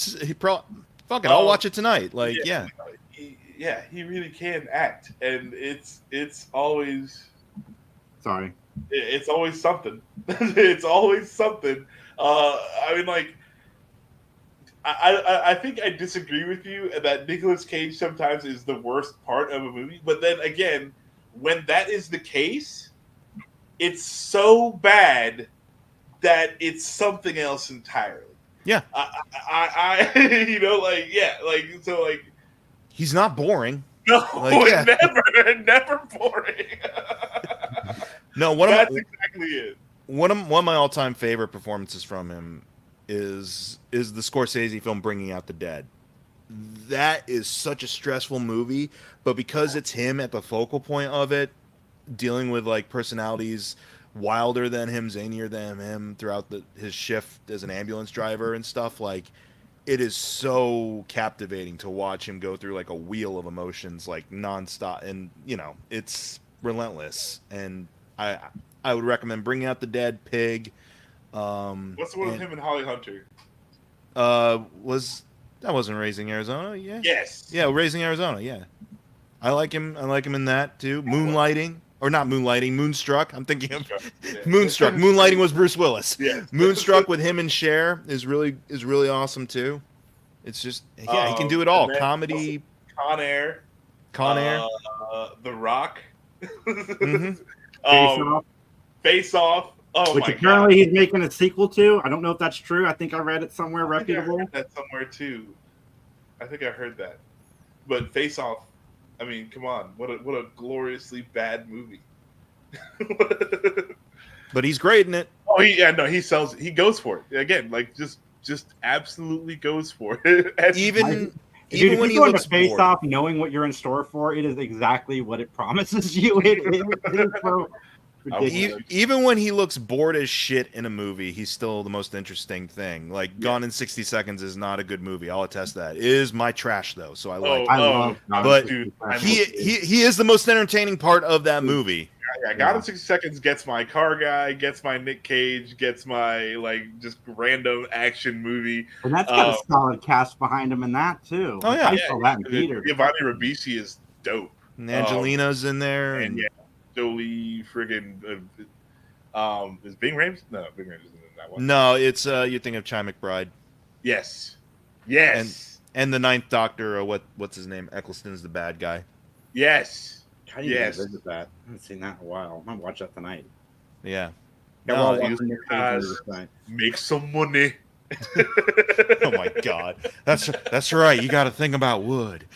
Fuck it, I'll watch it tonight. Like, yeah. He really can act, and it's always sorry. It's always something. It's always something. I mean, like, I think I disagree with you that Nicolas Cage sometimes is the worst part of a movie, but then again, when that is the case, it's so bad that it's something else entirely. Yeah. He's not boring. No, never boring. No, that's exactly it. One of my all-time favorite performances from him is the Scorsese film Bringing Out the Dead. That is such a stressful movie, but because it's him at the focal point of it, dealing with like personalities wilder than him, zanier than him throughout his shift as an ambulance driver and stuff, like it is so captivating to watch him go through like a wheel of emotions like nonstop, and it's relentless. And I would recommend Bringing Out the Dead, Pig. What's the one with him and Holly Hunter? That wasn't Raising Arizona? Yeah. Yes. Yeah, Raising Arizona. Yeah, I like him. I like him in that too. Moonlighting. Or not Moonlighting, Moonstruck. I'm thinking of Moonstruck. Moonlighting was Bruce Willis. Yeah. Moonstruck with him and Cher is really awesome too. It's just he can do it all. Comedy, Con Air, The Rock, Face Off. Oh which my apparently God. he's making a sequel to. I don't know if that's true. I think I read it somewhere reputable. I heard that somewhere too. I think I heard that. But Face Off, I mean, come on, what a gloriously bad movie. But he's great in it. Oh, he goes for it. Again, like just absolutely goes for it. Even Dude, when if he you go looks to Face bored. Off knowing what you're in store for, it is exactly what it promises you. It is so ridiculous. Even when he looks bored as shit in a movie, he's still the most interesting thing. Like Gone in 60 Seconds is not a good movie. I'll attest that. It is my trash though, so I like it. I love but dude, he is the most entertaining part of that movie. Yeah, Gone in 60 Seconds gets my car guy, gets my Nick Cage, gets my just random action movie. And that's got a solid cast behind him in that too. Oh yeah, I saw that in theater. Giovanni Ribisi is dope. And Angelina's in there, and Jolie friggin' is Bing Rames? No, Bing Rames isn't in that one. No, it's you're thinking of Chi McBride. Yes. And the Ninth Doctor, what's his name? Eccleston's the bad guy. Yes. I didn't even Yes. visit that. I haven't seen that in a while. I'm gonna watch that tonight. Yeah. Yeah, No, we're all he watching Nick Cage movies tonight. Make some money. Oh my God, that's right. You got to think about wood.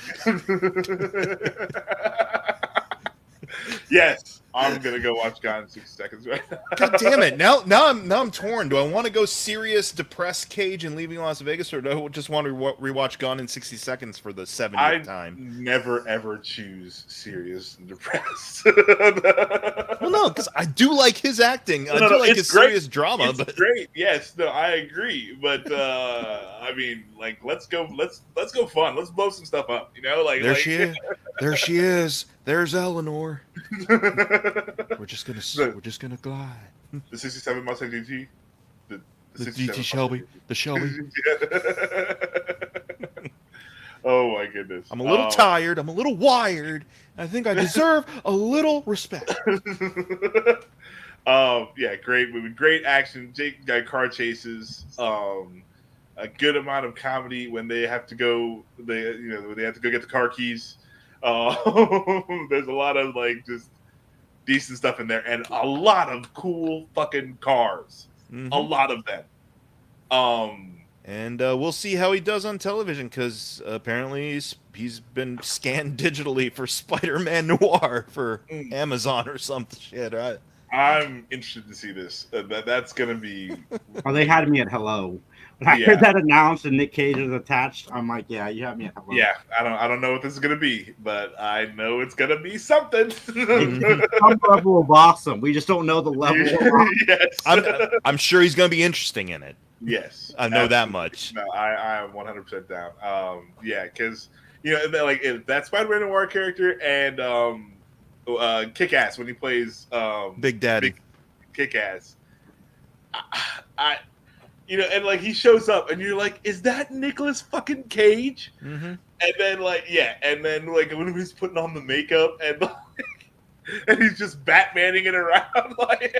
Yes, I'm gonna go watch Gone in 60 Seconds right now. God damn it! Now I'm torn. Do I want to go serious, depressed Cage and Leaving Las Vegas, or do I just want to rewatch Gone in 60 Seconds for the 70th time? Never ever choose serious and depressed. Well, no, because I do like his acting. I do like his great. serious drama. It's but great. Yes, no, I agree. But I mean, like, let's go fun. Let's blow some stuff up. You know, there she is. There she is. There's Eleanor. We're just gonna glide. The 67 Mustang GT. The GT Shelby. The Shelby. Oh my goodness. I'm a little tired. I'm a little wired. I think I deserve a little respect. Yeah, great movie, great action, car chases, a good amount of comedy when they have to go, when they have to go get the car keys. There's a lot of like just decent stuff in there, and a lot of cool fucking cars. Mm-hmm. A lot of them. And we'll see how he does on television, because apparently he's been scanned digitally for Spider-Man Noir for Amazon or some shit, right? I'm interested to see this. That's gonna be. Oh, they had me at hello. When I heard that announced and Nick Cage is attached, I'm like, yeah, you have me at hello. Yeah, I don't know what this is gonna be, but I know it's gonna be something. Some level of awesome. We just don't know the level. Of awesome. Yes, I'm sure he's going to be interesting in it. Yes, I know that much. No, I am 100% down. Yeah, because like that Spider-Man Noir character and Kick-Ass when he plays Big Daddy. Kick-Ass. I and like he shows up and you're like, is that Nicolas fucking Cage? Mm-hmm. And then and then when he's putting on the makeup and and he's just Batmaning it around like.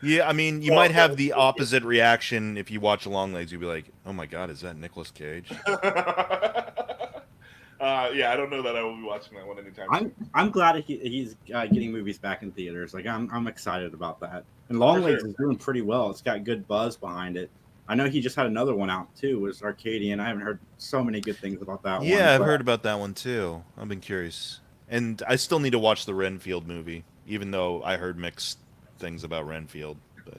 Yeah, I mean, you might have the opposite reaction if you watch Longlegs. You'd be like, "Oh my God, is that Nicolas Cage?" Yeah, I don't know that I will be watching that one anytime. I'm glad he's getting movies back in theaters. Like I'm excited about that. And Longlegs is doing pretty well. It's got good buzz behind it. I know he just had another one out too. It was Arcadian. I haven't heard so many good things about that one. Yeah, I've heard about that one too. I've been curious, and I still need to watch the Renfield movie, even though I heard mixed things about Renfield. But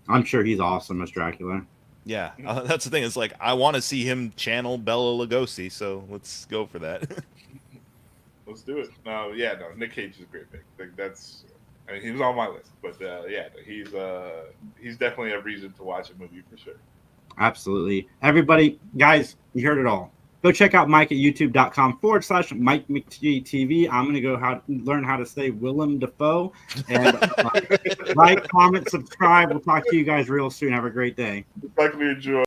I'm sure he's awesome as Dracula. Yeah, that's the thing. It's like I want to see him channel Bela Lugosi, so let's go for that. Let's do it. No, Nick Cage is a great pick. Like he was on my list, but he's definitely a reason to watch a movie for sure. Absolutely, everybody, guys, you heard it all. Go check out Mike at youtube.com/Mike McGee I'm going to go learn how to say Willem Dafoe. And like, comment, subscribe. We'll talk to you guys real soon. Have a great day. Luckily, enjoy.